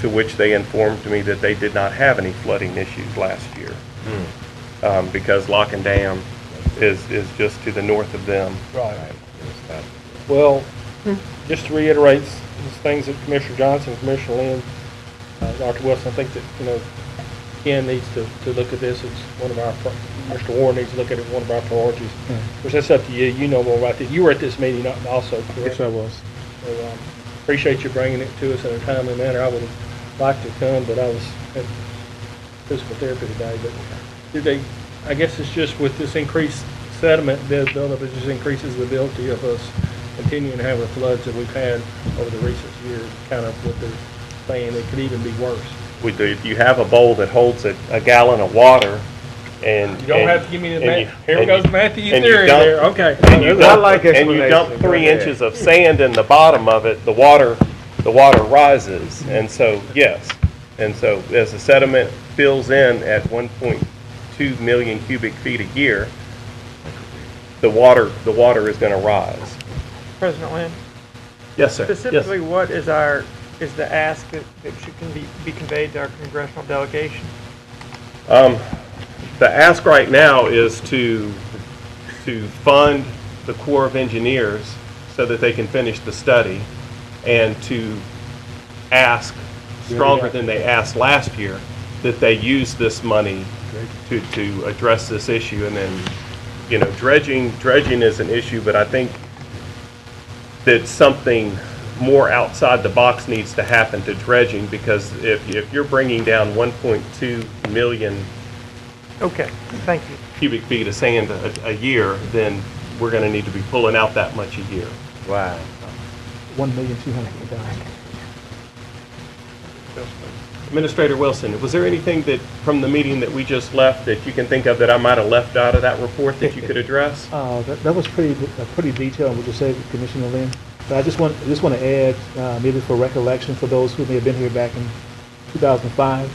to which they informed me that they did not have any flooding issues last year, because lock and dam is just to the north of them. Right. Well, just to reiterate these things that Commissioner Johnson, Commissioner Lynn, Dr. Wilson, I think that, Ken needs to look at this as one of our, Mr. Warren needs to look at it as one of our priorities. Of course, that's up to you. You know more about this. You were at this meeting also, correct? Yes, I was. So, appreciate you bringing it to us in a timely manner. I would have liked to come, but I was at physical therapy today. But I guess it's just with this increased sediment buildup, it just increases the ability of us continuing to have the floods that we've had over the recent years, kind of what they're saying. It could even be worse. You have a bowl that holds a gallon of water, and you don't have to give me the math. Here goes Matthew's and theory there. Okay. And you dump 3 inches of sand in the bottom of it, the water rises, and so yes, and so as the sediment fills in at 1.2 million cubic feet a year, the water is going to rise. President Lynn? Yes, sir. Specifically, what is the ask that should be conveyed to our congressional delegation? The ask right now is to fund the Corps of Engineers so that they can finish the study, and to ask stronger than they asked last year that they use this money to address this issue. And then, dredging is an issue, but I think that something more outside the box needs to happen to dredging, because if you're bringing down 1.2 million thank you. cubic feet of sand a year, then we're going to need to be pulling out that much a year. Wow. 1,250,000. Administrator Wilson, was there anything that from the meeting that we just left that you can think of that I might have left out of that report that you could address? That was pretty detailed, would you say, Commissioner Lynn? But I just want to add, maybe for recollection for those who may have been here back in 2005.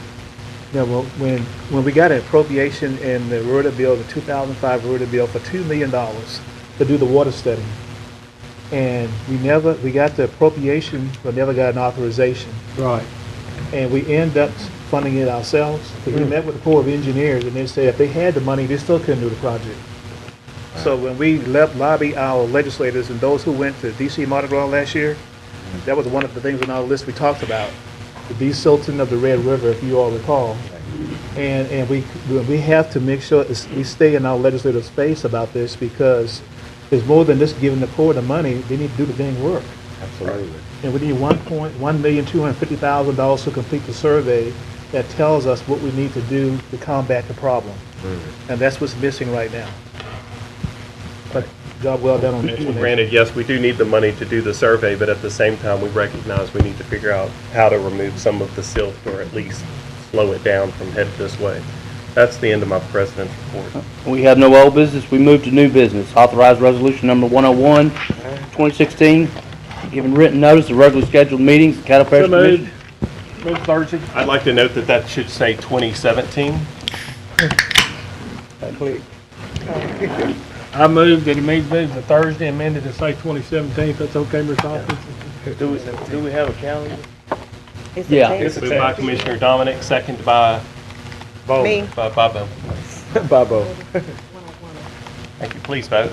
When we got an appropriation in the Rota bill, the 2005 Rota bill, for $2 million to do the water study, and we got the appropriation, but never got an authorization. Right. And we end up funding it ourselves. Because we met with the Corps of Engineers, and they said if they had the money, they still couldn't do the project. So when we lobby our legislators and those who went to D.C. Mardi Gras last year, that was one of the things on our list we talked about, the desilting of the Red River, if you all recall. And we have to make sure we stay in our legislative space about this, because it's more than just giving the Corps the money. They need to do the dang work. Absolutely. And we need $1,250,000 to complete the survey that tells us what we need to do to combat the problem. And that's what's missing right now. But job well done on this one. Granted, yes, we do need the money to do the survey, but at the same time, we recognize we need to figure out how to remove some of the silt, or at least slow it down from headed this way. That's the end of my president's report. We have no old business. We move to new business. Authorized resolution number 101, 2016, giving written notice of regularly scheduled meetings of Caddo Parish Commission. Move Thursday. I'd like to note that that should say 2017. I moved that it moved to Thursday, amended to say 2017, if that's okay, Ms. Hawkins? Do we have a calendar? Yeah. Moved by Commissioner Dominic, second by Me. Bobo. Bobo. Thank you. Please vote.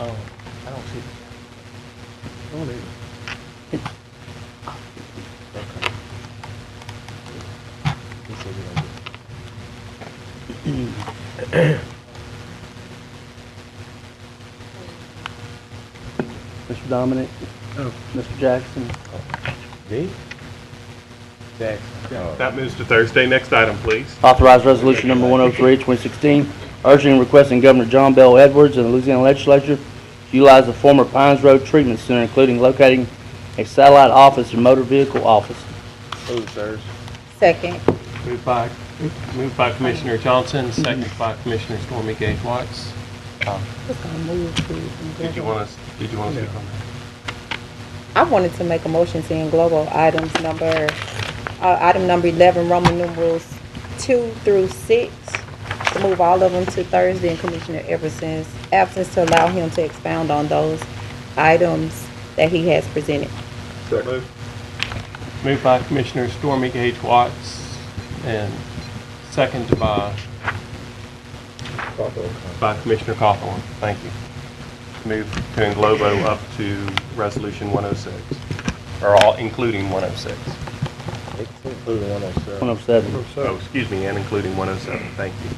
Oh, I don't see. Mr. Dominic? Mr. Jackson? Me? Jackson. That moves to Thursday. Next item, please. Authorized resolution number 103, 2016, urging and requesting Governor John Bell Edwards and the Louisiana Legislature to utilize the former Pines Road Treatment Center, including locating a satellite office and motor vehicle office. Move Thursday. Second. Moved by Commissioner Johnson, second by Commissioner Stormy Gage Watts. Did you want to speak on that? I wanted to make a motion saying global items number, item number 11, Roman numerals 2 through 6, to move all of them to Thursday in Commissioner Everson's absence to allow him to expound on those items that he has presented. Moved by Commissioner Stormy Gage Watts and second by Commissioner Cawthorn. Thank you. Move to englobo up to resolution 106, or all, including 106. Including 107. 107. Oh, excuse me, and including 107. Thank you.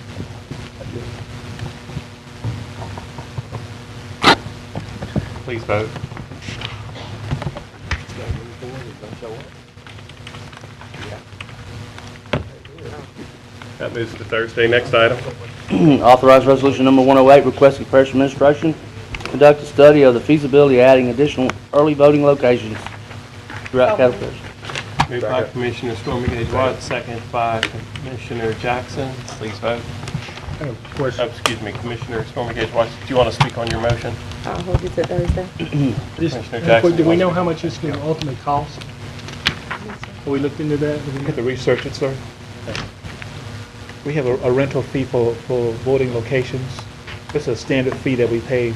Please vote. That moves to Thursday. Next item. Authorized resolution number 108, requesting Parish Administration to conduct a study of the feasibility of adding additional early voting locations throughout Caddo Parish. Moved by Commissioner Stormy Gage Watts, second by Commissioner Jackson. Please vote. Question. Excuse me, Commissioner Stormy Gage Watts, do you want to speak on your motion? I'll hold you to Thursday. Commissioner Jackson. Do we know how much this can ultimately cost? Have we looked into that? We have to research it, sir. We have a rental fee for voting locations. This is a standard fee that we pay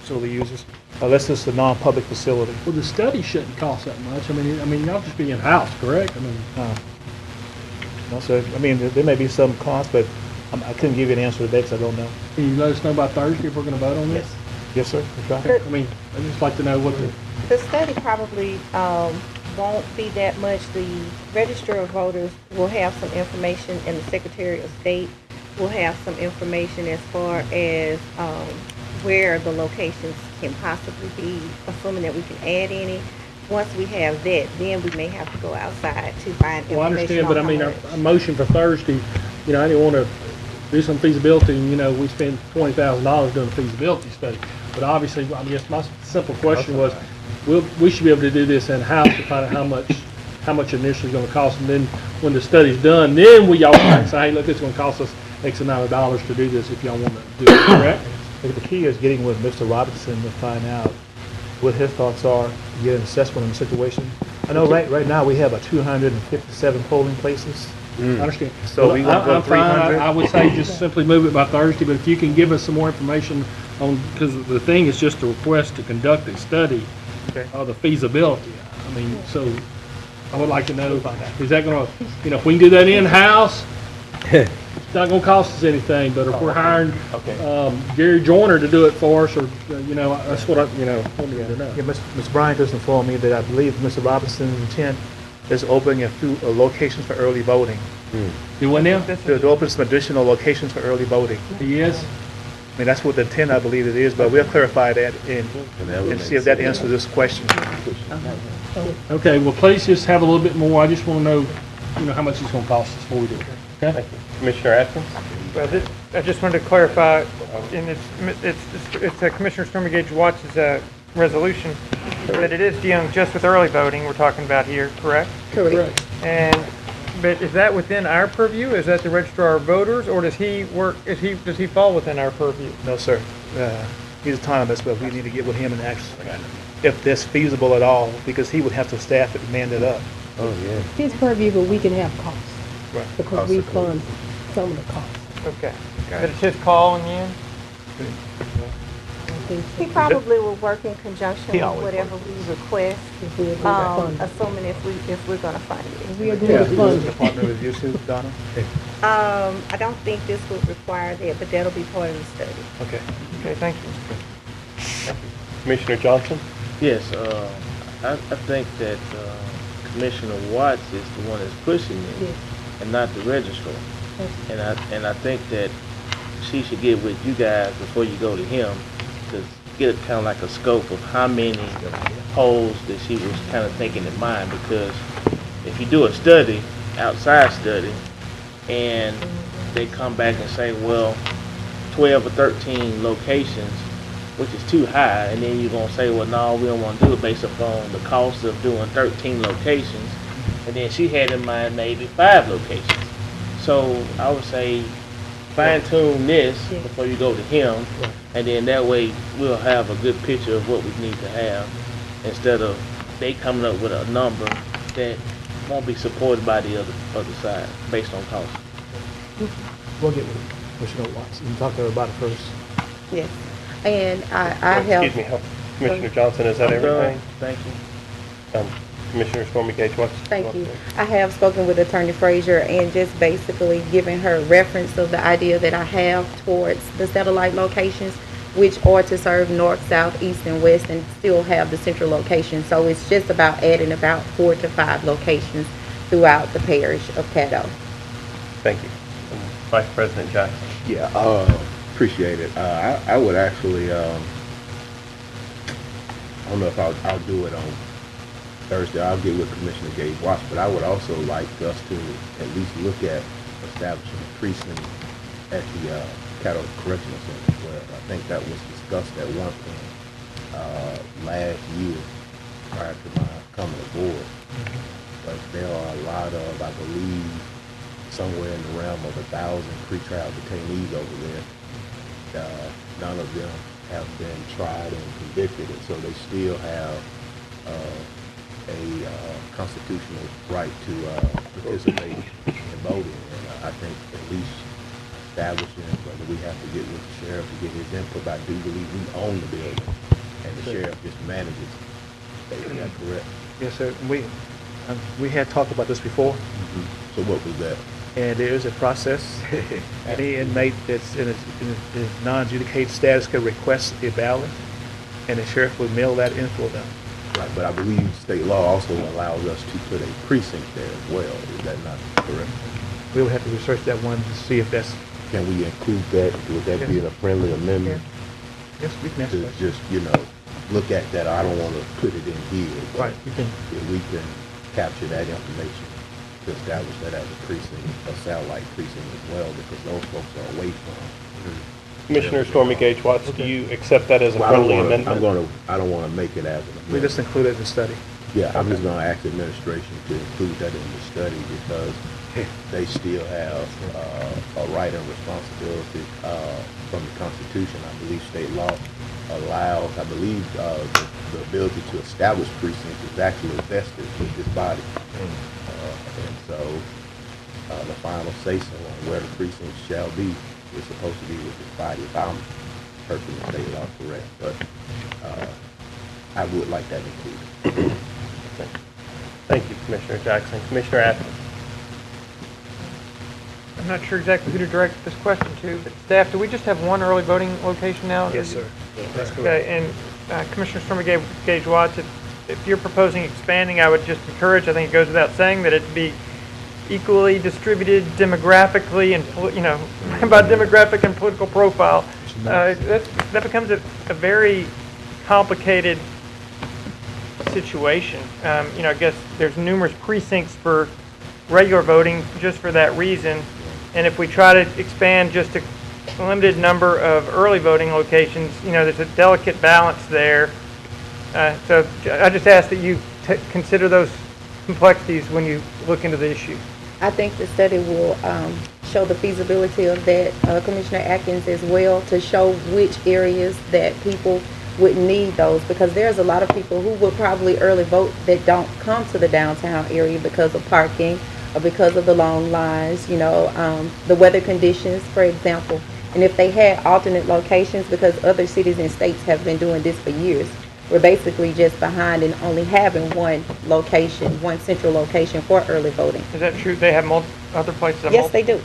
facility users, unless it's a non-public facility. Well, the study shouldn't cost that much. I mean, y'all just be in-house, correct? I mean, No, sir. I mean, there may be some cost, but I couldn't give you an answer today because I don't know. can you let us know by Thursday if we're gonna vote on this? Yes, sir. We'll try. I mean, I'd just like to know what The study probably won't be that much. The Register of Voters will have some information, and the Secretary of State will have some information as far as where the locations can possibly be, assuming that we can add any. Once we have that, then we may have to go outside to find information. Well, I understand, but I on mean, how a motion for Thursday, I didn't want to do some feasibility, and, we spend $20,000 doing a feasibility study. But obviously, I guess my simple question was, we should be able to do this in-house to find out how much initially going to cost, and then when the study's done, then y'all can say, hey, look, it's going to cost us X amount of dollars to do this if y'all want to do it, correct? The key is getting with Mr. Robinson to find out what his thoughts are, get an assessment on the situation. I know right now we have 257 polling places. I understand. So we want to go I'm fine. 300? I would say just simply move it by Thursday, but if you can give us some more information on, because the thing is just a request to conduct a study of the feasibility. I mean, so I would like to know, is that gonna, if we can do that in-house, it's not gonna cost us anything, but if we're hiring, Gary Joyner to do it for us, or, that's what I want to know. Yeah, Ms. Bryant just informed me that I believe Mr. Robinson's intent is opening a few locations for early voting. Do what now? To open some additional locations for early voting. Yes. I mean, that's what the intent, I believe it is, but we'll clarify that and see if that answers this question. Okay, well, please just have a little bit more. I just want to know, how much it's going to cost us before we do it. Okay? Thank you. Commissioner Atkins? Well, I just wanted to clarify, and it's Commissioner Stormy Gage Watts' resolution. but it is dealing just with early voting we're talking about here, correct? Correct. But is that within our purview? Is that the registrar of voters, or does he does he fall within our purview? No, sir. He's autonomous, but we need to get with him and ask if that's feasible at all, because he would have to staff it and man it up. Oh, yeah. His purview, but we can have costs. Right. Because we fund some of the costs. Okay. But it's his call in the end? He probably will work in conjunction He with always whatever we request, If we agree to fund it. assuming if we're gonna fund If it. we agree to fund The it. partner with you too, Donna? I don't think this would require that, but that'll be part of the study. Okay. Okay, thank you. Commissioner Johnson? Yes, I think that Commissioner Watts is the one that's pushing it, Yes. and not the registrar. And I think that she should get with you guys before you go to him to get kind of like a scope of how many polls that she was kind of thinking in mind. Because if you do a study, outside study, and they come back and say, well, 12 or 13 locations, which is too high, and then you're going to say, well, no, we don't want to do it based upon the cost of doing 13 locations, and then she had in mind maybe 5 locations. So I would say fine-tune this before you go to him, and then that way we'll have a good picture of what we need to have, instead of they coming up with a number that won't be supported by the other side based on cost. We'll get with Commissioner Watts and talk to her about it first. Yes. And I have. Excuse me, Commissioner Johnson, is that I'm done. everything? Thank you. Commissioner Stormy Gage, what's? Thank you. I have spoken with Attorney Frazier and just basically given her reference of the idea that I have towards the satellite locations, which are to serve north, south, east, and west, and still have the central location. So it's just about adding about 4 to 5 locations throughout the parish of Caddo. Thank you. Vice President Jackson. Yeah, appreciate it. I would actually, I don't know if I'll do it on Thursday. I'll get with Commissioner Gage Watts, but I would also like us to at least look at establishing a precinct at the Caddo Correctional Center as well. I think that was discussed at one point last year prior to my coming aboard. But there are a lot of, I believe, somewhere in the realm of 1,000 pretrial detainees over there. None of them have been tried and convicted, and so they still have a constitutional right to participate in voting. And I think at least establishing whether we have to get with the sheriff to get his input. I do believe we own the building, and the sheriff just manages it. Is that correct? Yes, sir. We had talked about this before. So what was that? And there is a process. Any inmate that's in a non-adjudicated status can request a ballot, and the sheriff will mail that in for them. Right, but I believe state law also allows us to put a precinct there as well. Is that not correct? We will have to research that one to see if that's. Can we include that? Would that be a friendly amendment? Yes, we can ask To that. just, look at that. I don't want to put it in here. but Right, we can. If we can capture that information to establish that as a precinct, a satellite precinct as well, because those folks are away from. Commissioner Stormy Gage Watts, do you accept that as a Well, I don't friendly wanna- amendment? I don't want to make it as an amendment. We just include it in the study. Yeah, I'm just gonna ask administration to include that in the study because they still have a right and responsibility from the Constitution. I believe state law allows, I believe the ability to establish precincts is actually vested with this body. And so the final say-so on where the precincts shall be is supposed to be with this body, if I'm perfectly state law correct. But I would like that included. Thank you, Commissioner Jackson. Commissioner Atkins. I'm not sure exactly who to direct this question to, but staff, do we just have one early voting location now? Yes, sir. That's correct. Okay, and Commissioner Stormy Gage Watts, if you're proposing expanding, I would just encourage, I think it goes without saying, that it be equally distributed demographically and, by demographic and political profile. That becomes a very complicated situation. I guess there's numerous precincts for regular voting just for that reason. And if we try to expand just a limited number of early voting locations, there's a delicate balance there So I just ask that you consider those complexities when you look into the issue. I think the study will show the feasibility of that, Commissioner Atkins, as well, to show which areas that people would need those, because there's a lot of people who would probably early vote that don't come to the downtown area because of parking or because of the long lines, you know, the weather conditions, for example. And if they had alternate locations, because other cities and states have been doing this for years, we're basically just behind in only having one location, one central location for early voting. Is that true? They have other places? That Yes, they do.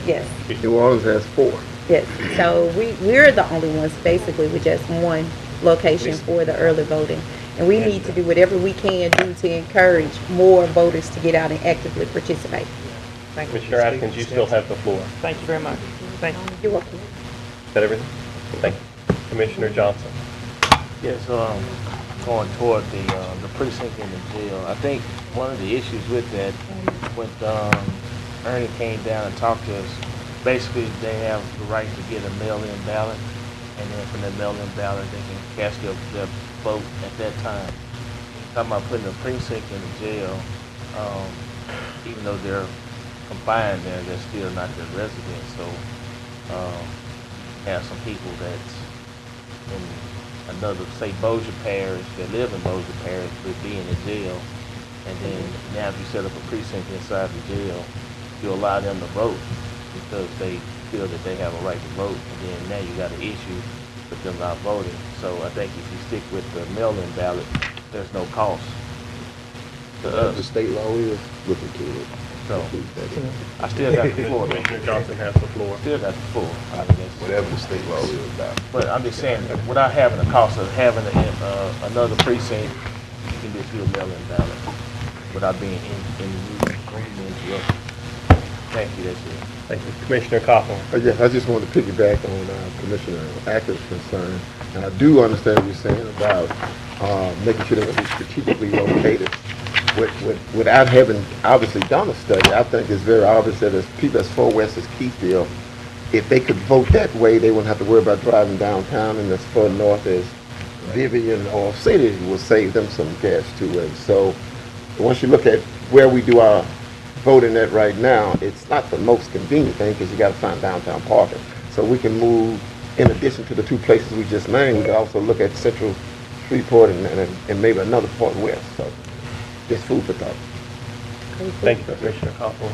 Yes. New Orleans has 4. Yes. So we're the only ones basically with just one location for the early voting. And we need to do whatever we can do to encourage more voters to get out and actively participate. Thank you. Commissioner Atkins, you still have the floor. Thank you very much. Thank you. You're welcome. Is that everything? Thank you. Commissioner Johnson. Yes, going toward the precinct and the jail, I think one of the issues with that, when Ernie came down and talked to us, basically they have the right to get a mail-in ballot, and then from that mail-in ballot they can cast their vote at that time. Talking about putting a precinct in the jail, even though they're confined there, they're still not their residents, so have some people that's in another, say, Bossier Parish, that live in Bossier Parish would be in the jail, and then now if you set up a precinct inside the jail, you allow them to vote because they feel that they have a right to vote, and then now you got an issue with them not voting. So I think if you stick with the mail-in ballot, there's no cost to us. The state law is looking to it. So I still got the floor. Commissioner Johnson has the floor. Still got the floor. I mean, Whatever the state law is about. but I'm just saying, without having the cost of having another precinct, you can just do a mail-in ballot without being interrupted. Thank you, that's it. Thank you. Commissioner Coughlin. Yeah, I just wanted to piggyback on Commissioner Atkins' concern. And I do understand what you're saying about making sure they're going to be strategically located. Without having obviously done a study, I think it's very obvious that as people as far west as Keithville, if they could vote that way, they wouldn't have to worry about driving downtown, and as far north as Vivian or City will save them some gas too. And so once you look at where we do our voting at right now, it's not the most convenient thing because you got to find downtown parking. So we can move, in addition to the 2 places we just named, we can also look at Central Freeport and maybe another part west. So just food for thought. Thank you, Commissioner Coughlin.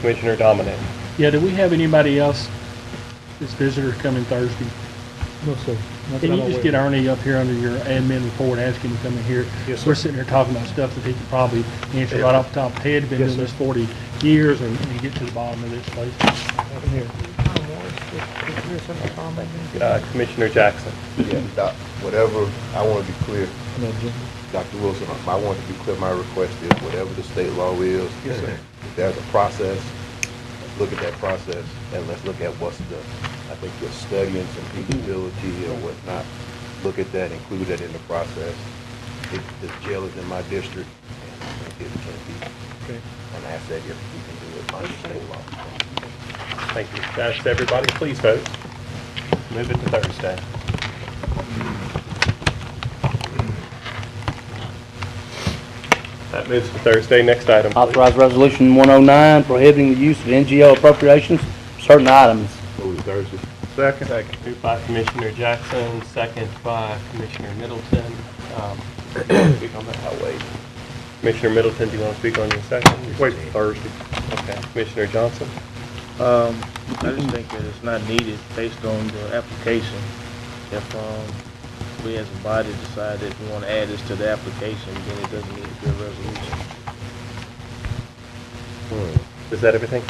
Commissioner Dominic. Yeah, do we have anybody else, this visitor coming Thursday? No, sir. Can you just get Ernie up here under your admin report, ask him to come in here? Yes, sir. We're sitting here talking about stuff that he could probably answer right off the top of the head, been doing this 40 years, and get to the bottom of this place. Commissioner Jackson. Yeah, Doc, whatever, I want to be clear. Dr. Wilson, I want to be clear, my request is whatever the state law is, if there's a process, look at that process, and let's look at what's I think you're studying some feasibility and whatnot. Look at that, include that in the process. The jail is in my district, and I think it can be an asset if we can do it under state law. Thank you. That's everybody. Please vote. Move it to Thursday. That moves to Thursday. Next item, please. Authorize Resolution 109 prohibiting the use of NGO appropriations for certain items. Move to Thursday. Second. Moved by Commissioner Jackson, second by Commissioner Middleton. Speak on that. I'll wait. Commissioner Middleton, do you want to speak on your second? Wait till Thursday. Okay. Commissioner Johnson? I just think that it's not needed based on the application. If we as a body decide that we want to add this to the application, then it doesn't need to be a resolution. Is that everything?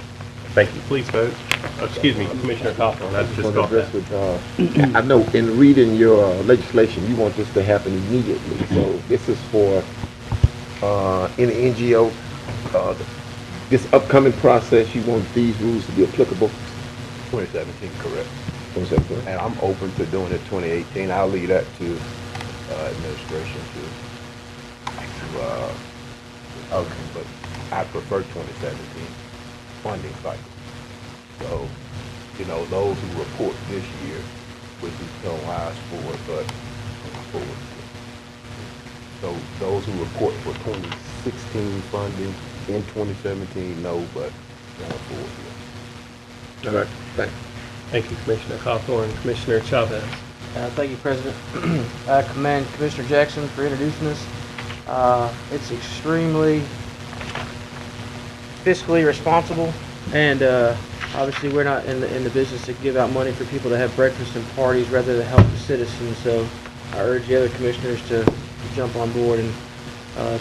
Thank you. Please vote. Excuse me, Commissioner Coughlin, that's just got that. I know in reading your legislation, you want this to happen immediately. So this is for any NGO, this upcoming process, you want these rules to be applicable? 2017, correct. 2017. And I'm open to doing it 2018. I'll leave that to administration okay, but I prefer 2017 funding cycle. So, you know, those who report this year would be penalized for it, but forward. So those who report for 2016 funding in 2017, no, but going forward, yes. All right, thanks. Thank you, Commissioner Hawthorne. Commissioner Chavez. Thank you, President. I commend Commissioner Jackson for introducing this. It's extremely fiscally responsible, and obviously we're not in the business to give out money for people to have breakfast and parties rather than help the citizens. So I urge the other commissioners to jump on board and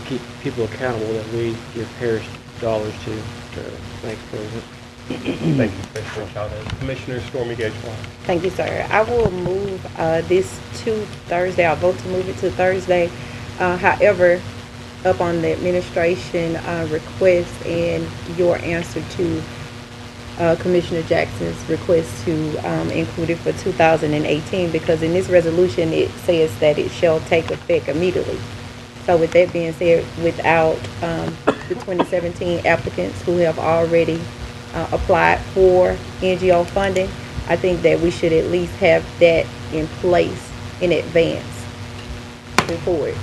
keep people accountable that we give parish dollars to. Thank you, President. Thank you, Commissioner Chavez. Commissioner Stormy Gage-Watt. Thank you, sir. I will move this to Thursday. I'll vote to move it to Thursday. However, up on the administration request and your answer to Commissioner Jackson's request to include it for 2018, because in this resolution it says that it shall take effect immediately. So with that being said, without the 2017 applicants who have already applied for NGO funding, I think that we should at least have that in place in advance before it.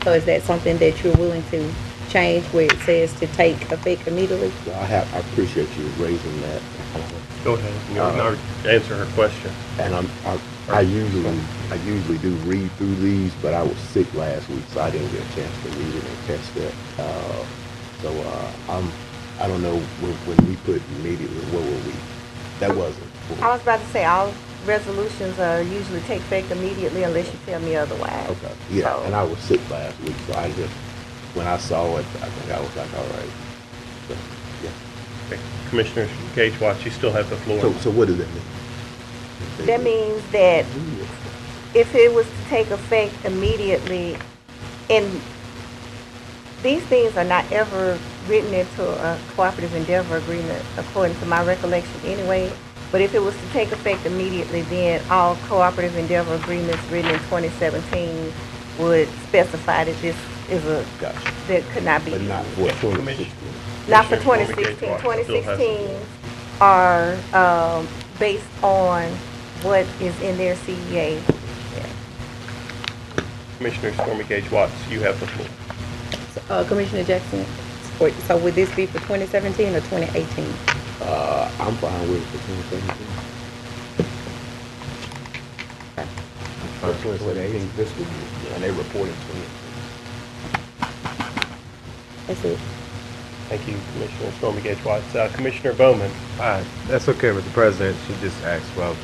So is that something that you're willing to change where it says to take effect immediately? I appreciate you raising that. Go ahead. Answer her question. And I usually do read through these, but I was sick last week, so I didn't get a chance to read it and catch that. I don't know when we put immediately, what were we? That wasn't. I was about to say all resolutions usually take effect immediately unless you tell me otherwise. Okay. Yeah, So- and I was sick last week, so I just, when I saw it, I think I was like, all right. So, yeah. Okay. Commissioner Gage-Watt, you still have the floor. So what does that mean? That means that if it was to take effect immediately, and these things are not ever written into a cooperative endeavor agreement, according to my recollection anyway, but if it was to take effect immediately, then all cooperative endeavor agreements written in 2017 would specify that this is that could not be. But not for 2016. Not for 2016. 2016 are based on what is in their CEA. Commissioner Stormy Gage-Watts, you have the floor. Commissioner Jackson, so would this be for 2017 or 2018? I'm fine with it for 2017. For 2017 fiscal year, and they report in 2018. That's it. Thank you, Commissioner Stormy Gage-Watts. Commissioner Bowman. That's okay, Mr. President. She just asked, well, I'm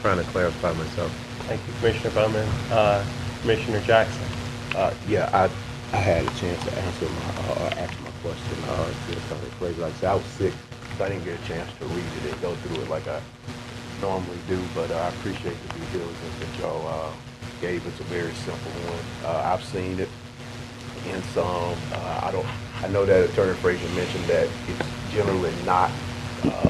trying to clarify myself. Thank you, Commissioner Bowman. Commissioner Jackson. Yeah, I had a chance to answer ask my question. It's kind of crazy. Like I said, I was sick, so I didn't get a chance to read it and go through it like I normally do. But I appreciate the due diligence that y'all gave. It's a very simple one. I've seen it in some. I know that Attorney Frazier mentioned that it's generally not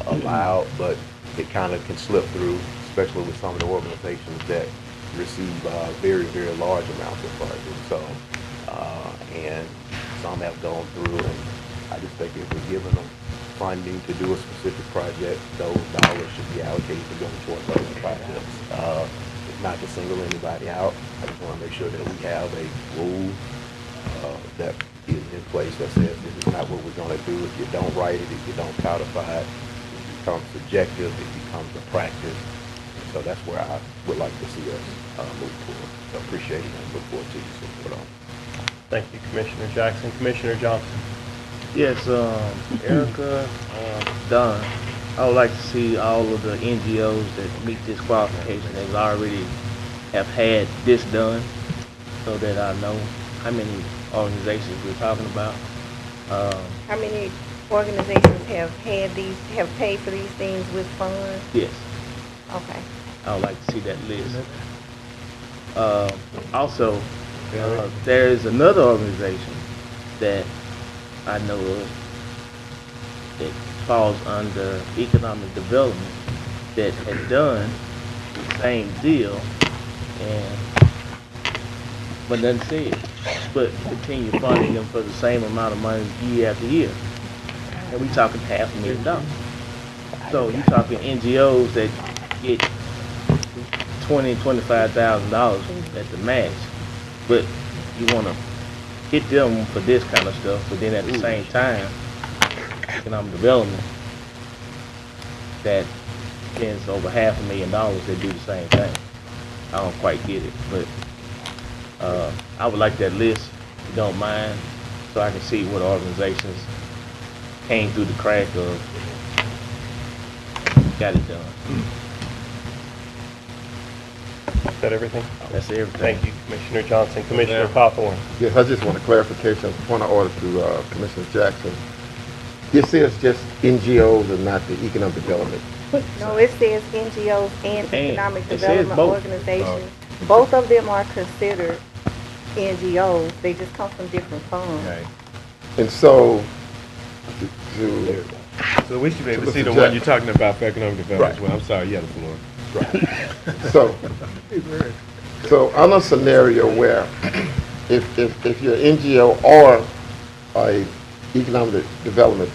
allowed, but it kind of can slip through, especially with some of the organizations that receive very, very large amounts of funding. So, and some have gone through, and I just think if we're giving them funding to do a specific project, those dollars should be allocated to go towards those projects. It's not to single anybody out. I just want to make sure that we have a rule that is in place that says this is not what we're going to do. If you don't write it, if you don't codify it, it becomes subjective, it becomes a practice. So that's where I would like to see us move forward. So appreciate it and look forward to your support on it. Thank you, Commissioner Jackson. Commissioner Johnson. Yes, Erica, Don, I would like to see all of the NGOs that meet this qualification that already have had this done, so that I know how many organizations we're talking about. How many organizations have paid for these things with funds? Yes. Okay. I would like to see that list. Also, there is another organization that I know of that falls under economic development that had done the same deal but doesn't say it, but continue funding them for the same amount of money year after year. And we talking $500,000. So you talking NGOs that get $20,000, $25,000 at the match, but you want to hit them for this kind of stuff, but then at the same time, economic development, that spends over $500,000, they do the same thing. I don't quite get it, but I would like that list, if you don't mind, so I can see what organizations came through the crack of, got it done. Is that everything? That's everything. Thank you, Commissioner Johnson. Commissioner Cawthorn. Yes, I just want a clarification, point of order to Commissioner Jackson. This is just NGOs and not the economic development. No, it says NGOs and economic it says development both. organizations. Both of them are considered NGOs. They just come from different funds. And so, So we should be able to Mr. see the Jackson. one you're talking about for economic development as Right. well. I'm sorry, you had the floor. So on a scenario where if you're an NGO or a economic development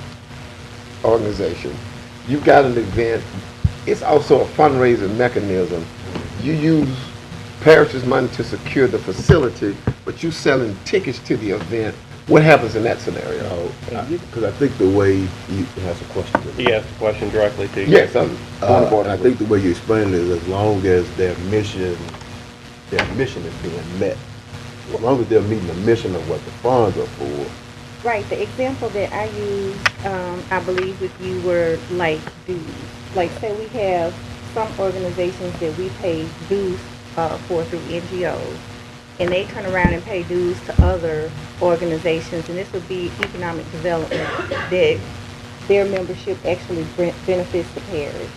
organization, you've got an event, it's also a fundraising mechanism. You use Parish's money to secure the facility, but you're selling tickets to the event. What happens in that scenario? Because I think the way he has a question. He asked the question directly to you. Yes, I'm on board. I think the way you explain it is as long as their mission is being met. As long as they're meeting the mission of what the funds are for. Right, the example that I used, I believe with you were like dues. Like say we have some organizations that we pay dues for through NGOs, and they turn around and pay dues to other organizations, and this would be economic development, that their membership actually benefits the parish.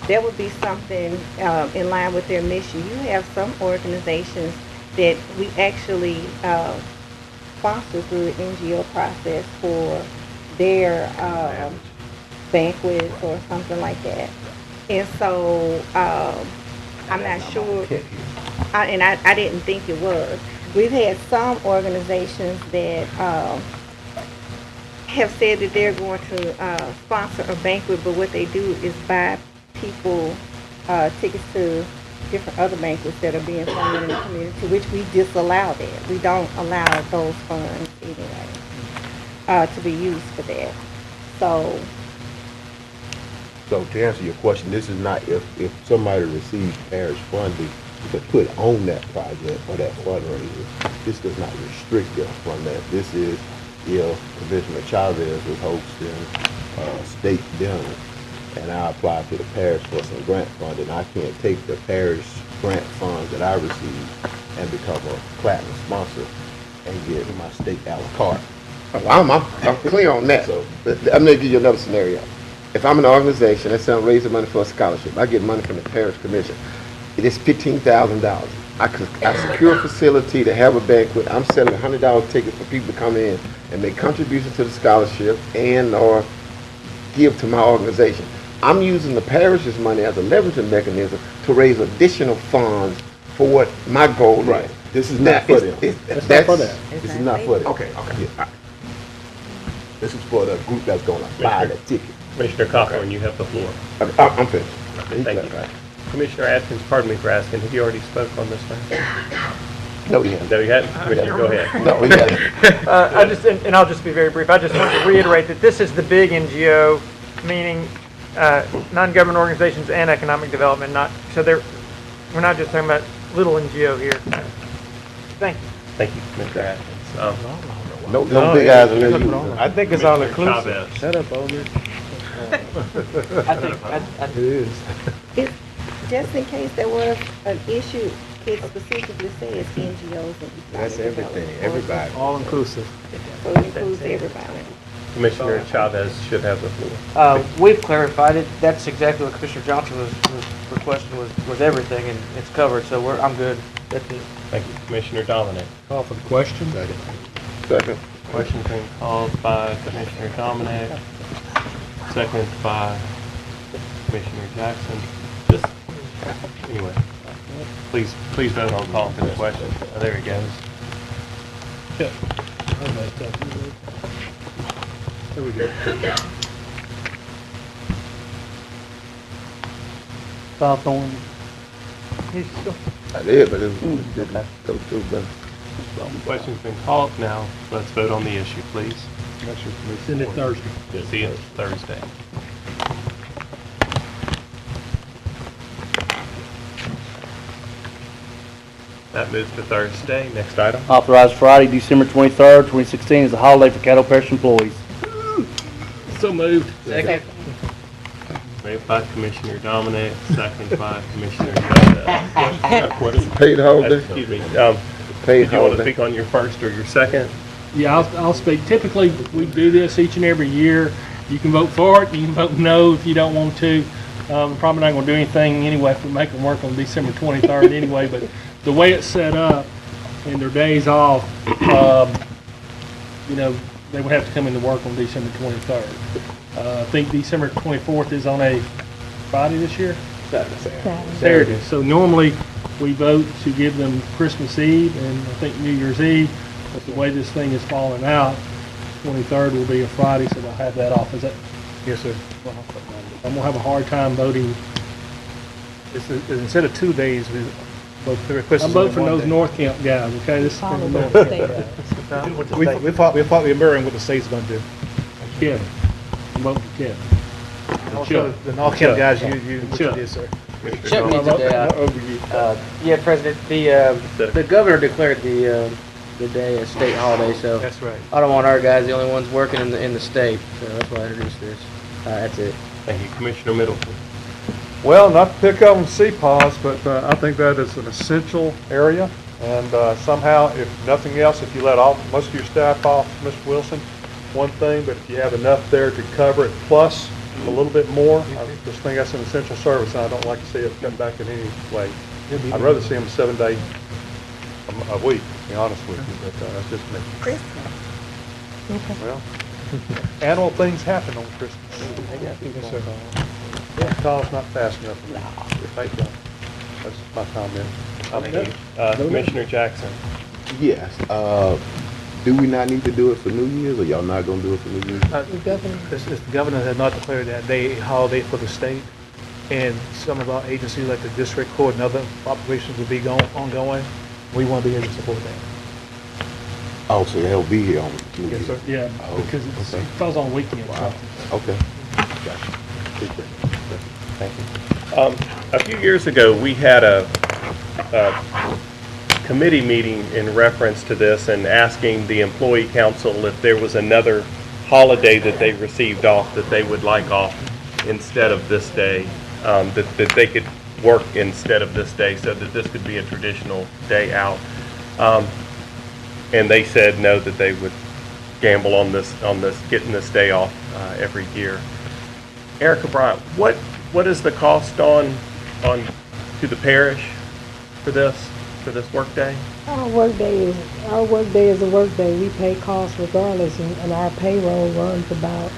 That would be something in line with their mission. You have some organizations that we actually sponsor through the NGO process for their banquets or something like that. And so I'm not sure, and I didn't think it was. We've had some organizations that have said that they're going to sponsor a banquet, but what they do is buy people tickets to different other banquets that are being funded in the community, which we disallow that. We don't allow those funds anyway to be used for that. So So to answer your question, this is not if somebody receives parish funding to put on that project or that fundraiser, this does not restrict them from that. This is if Commissioner Chavez was hosting state dinner and I apply to the parish for some grant funding, I can't take the parish grant funds that I receive and become a platinum sponsor and get my state a la carte. I'm clear on that. So, I'm gonna give you another scenario. If I'm an organization, let's say I'm raising money for a scholarship, I get money from the parish commission. It is $15,000. I secure a facility to have a banquet. I'm selling $100 tickets for people to come in and make contributions to the scholarship and or give to my organization. I'm using the parish's money as a leveraging mechanism to raise additional funds for what my goal is. This is not for them. That's not for them. This is not for them. Okay. Yeah. This is for the group that's gonna buy the ticket. Commissioner Cawthorn, you have the floor. I'm finished. Thank you. Commissioner Atkins, pardon me for asking, have you already spoke on this matter? No, he hasn't. No, you hadn't? Commissioner, go ahead. No, he hasn't. And I'll just be very brief. I just want to reiterate that this is the big NGO, meaning non-government organizations and economic development. We're not just talking about little NGO here. Thank you. Thank you, Commissioner Atkins. No big eyes on you. I think it's all Commissioner inclusive. Chavez. Shut up, Omer. It is. just in case there was an issue, it specifically says NGOs and That's economic everything, development. everybody. All inclusive. So it includes everybody. Commissioner Chavez should have the floor. We've clarified it. That's exactly what Commissioner Johnson was requesting was everything, and it's covered, so I'm good. That's it. Thank you. Commissioner Dominic. Call for the question. Second. Question being called by Commissioner Dominic, second by Commissioner Jackson. Just, anyway, please vote on calling for the question. Oh, there he goes. There we go. Cawthorn. I did, but it didn't go through, but Question's been called now. Let's vote on the issue, please. Send it Thursday. See it Thursday. That moves to Thursday. Next item. Authorize Friday, December 23rd, 2016 as a holiday for Caddo Parish employees. So moved. Second. Moved by Commissioner Dominic, second by Commissioner What is it? Paid holiday? Excuse me. Paid Did you want to holiday. speak on your first or your second? Yeah, I'll speak. Typically, we do this each and every year. You can vote for it, you can vote no if you don't want to. Probably not gonna do anything anyway if we make them work on December 23rd anyway, but the way it's set up and their days off, you know, they would have to come into work on December 23rd. I think December 24th is on a Friday this year? Saturday. So normally, we vote to give them Christmas Eve and I think New Year's Eve, but the way this thing is falling out, 23rd will be a Friday, so they'll have that off. Is that? Yes, sir. I'm gonna have a hard time voting. Instead of 2 days, we vote for Christmas. I'm voting for those North Camp guys, okay? This is Follow the the North state. Camp. We thought we were mirroring what the state's gonna do. Kevin. I'm voting for Kevin. Also, the North Camp guys, what you did, sir. Chuck needs a yeah, President, the governor declared the day a state holiday, so. That's right. I don't want our guys the only ones working in the state, so that's why I introduced this. That's it. Thank you, Commissioner Middleton. Well, not to pick on CPAWS, but I think that is an essential area. And somehow, if nothing else, if you let most of your staff off, Mr. Wilson, one thing, but if you have enough there to cover it, plus a little bit more, I just think that's an essential service, and I don't like to see it cut back in any way. I'd rather see them 7 days a week, to be honest with you, but that's just me. Well, animal things happen on Christmas. Call's not fast enough for me. Thank you. That's my comment. Commissioner Jackson. Yes, do we not need to do it for New Year's, or y'all not gonna do it for New Year's? The governor has not declared that day a holiday for the state, and some of our agencies like the district court and other operations will be ongoing. We want to be able to support that. Oh, so they'll be here on New Year's? Yes, sir. Yeah, because it falls on weekends. Wow, okay. Gotcha. Thank you. A few years ago, we had a committee meeting in reference to this and asking the employee council if there was another holiday that they received off that they would like off instead of this day, that they could work instead of this day so that this could be a traditional day out. And they said no, that they would gamble on this getting this day off every year. Erica Bryant, what is the cost on to the parish for this work day? Our work day is a work day. We pay costs regardless, and our payroll runs about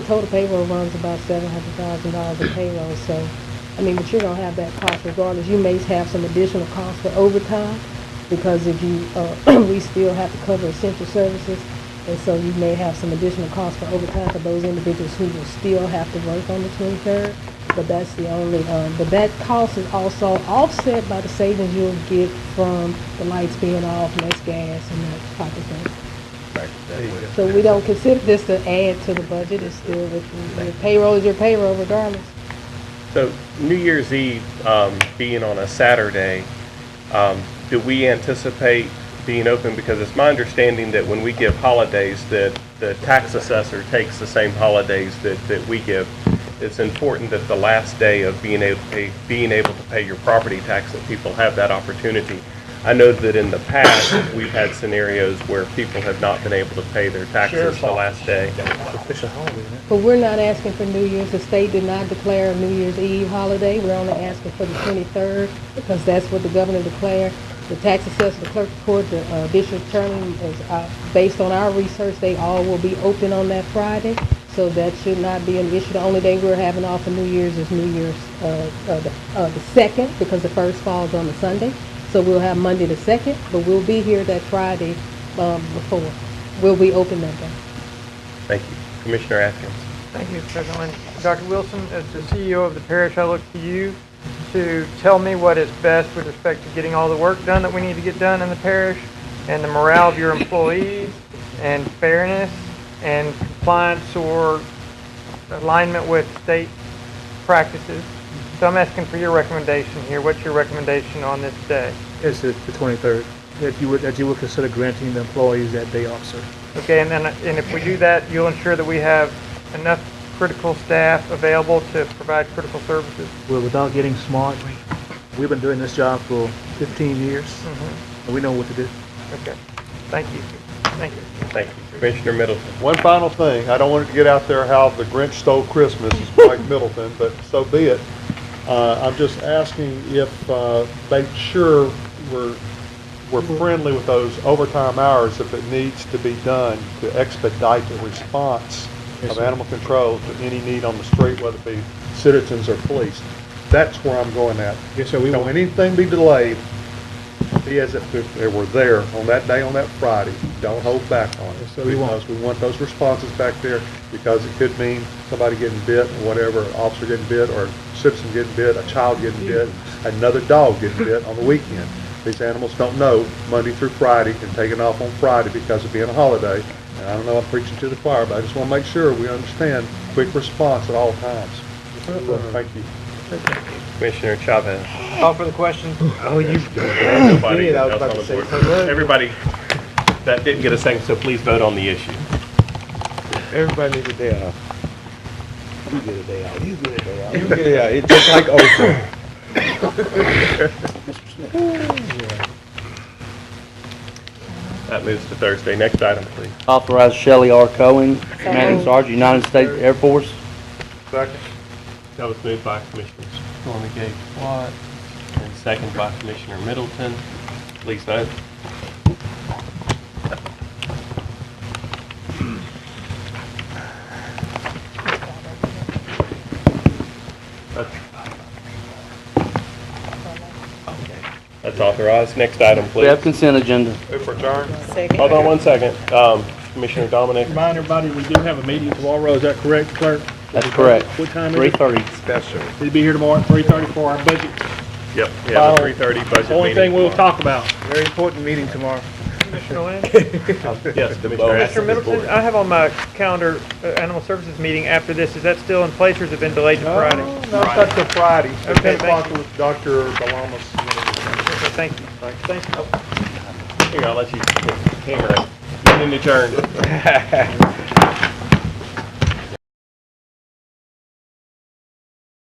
total payroll runs about $700,000 in payroll. So, I mean, but you're gonna have that cost regardless. You may have some additional costs for overtime because if you we still have to cover essential services, and so you may have some additional costs for overtime for those individuals who will still have to work on the 23rd. But that's the only, but that cost is also offset by the savings you'll get from the lights being off, less gas, and that type of thing. So we don't consider this to add to the budget. It's still, your payroll is your payroll regardless. So New Year's Eve being on a Saturday, do we anticipate being open? Because it's my understanding that when we give holidays, that the tax assessor takes the same holidays that we give. It's important that the last day of being able to pay your property tax, that people have that opportunity. I know that in the past, we've had scenarios where people have not been able to pay their taxes the last day. But we're not asking for New Year's. The state did not declare a New Year's Eve holiday. We're only asking for the 23rd because that's what the governor declared. The tax assessor, the clerk of court, the district attorney, based on our research, they all will be open on that Friday. So that should not be an issue. The only day we're having off for New Year's is New Year's the 2nd, because the first falls on the Sunday. So we'll have Monday the 2nd, but we'll be here that Friday before. We'll be open that day. Thank you. Commissioner Atkins. Thank you, Mr. President. Dr. Wilson, as the CEO of the parish, I look to you to tell me what is best with respect to getting all the work done that we need to get done in the parish, and the morale of your employees, and fairness, and compliance or alignment with state practices. So I'm asking for your recommendation here. What's your recommendation on this day? It's the 23rd, that you would consider granting the employees that day off, sir. Okay, and if we do that, you'll ensure that we have enough critical staff available to provide critical services? Well, without getting smart, we've been doing this job for 15 years, and we know what to do. Okay, thank you. Thank you. Thank you. Commissioner Middleton. One final thing, I don't want it to get out there how the Grinch stole Christmas, is Mike Middleton, but so be it. I'm just asking if, make sure we're friendly with those overtime hours if it needs to be done to expedite the response of animal control to any need on the street, whether it be citizens or police. That's where I'm going at. Yes, sir. We Don't anything be delayed, be as if they were there on that day, on that Friday. Don't hold back on it. So we because we want those responses back there, because it could mean somebody getting bit or whatever, an officer getting bit or a citizen getting bit, a child getting bit, another dog getting bit on the weekend. These animals don't know Monday through Friday and taking off on Friday because of being a holiday. And I don't know, I'm preaching to the choir, but I just want to make sure we understand quick response at all times. Thank you. Commissioner Chavez. Call for the question. Oh, you Nobody did. I was else about on to the say board. something. Everybody that didn't get a second, so please vote on the issue. Everybody needs a day off. You get a day off. You get a day off. You get a day off. It's just like Oprah. That moves to Thursday. Next item, please. Authorize Shelley R. Cohen, Commanding Sergeant, United States Air Force. Second. That was moved by Commissioner Stormy Gay Watt and second by Commissioner Middleton. Please vote. That's authorized. Next item, please. We have consent agenda. Move for adjourn. Hold on one second. Commissioner Dominic. Remind everybody, we do have a meeting tomorrow, is that correct, clerk? That's correct. What time is it? 3:30. Special. We'll be here tomorrow at 3:30 for our budget. Yep, we have a 3:30 budget Only meeting thing we'll tomorrow. talk about. Very important meeting tomorrow. Commissioner Lynn? Yes, Commissioner. Commissioner Middleton, I have on my calendar Animal Services meeting after this. Is that still in place or has it been delayed to Friday? No, it's not till Friday. Okay, 10 o'clock thank you. with Dr. Balamas. Okay, thank you. Thank you. Here, I'll let you put the camera. Meeting adjourned.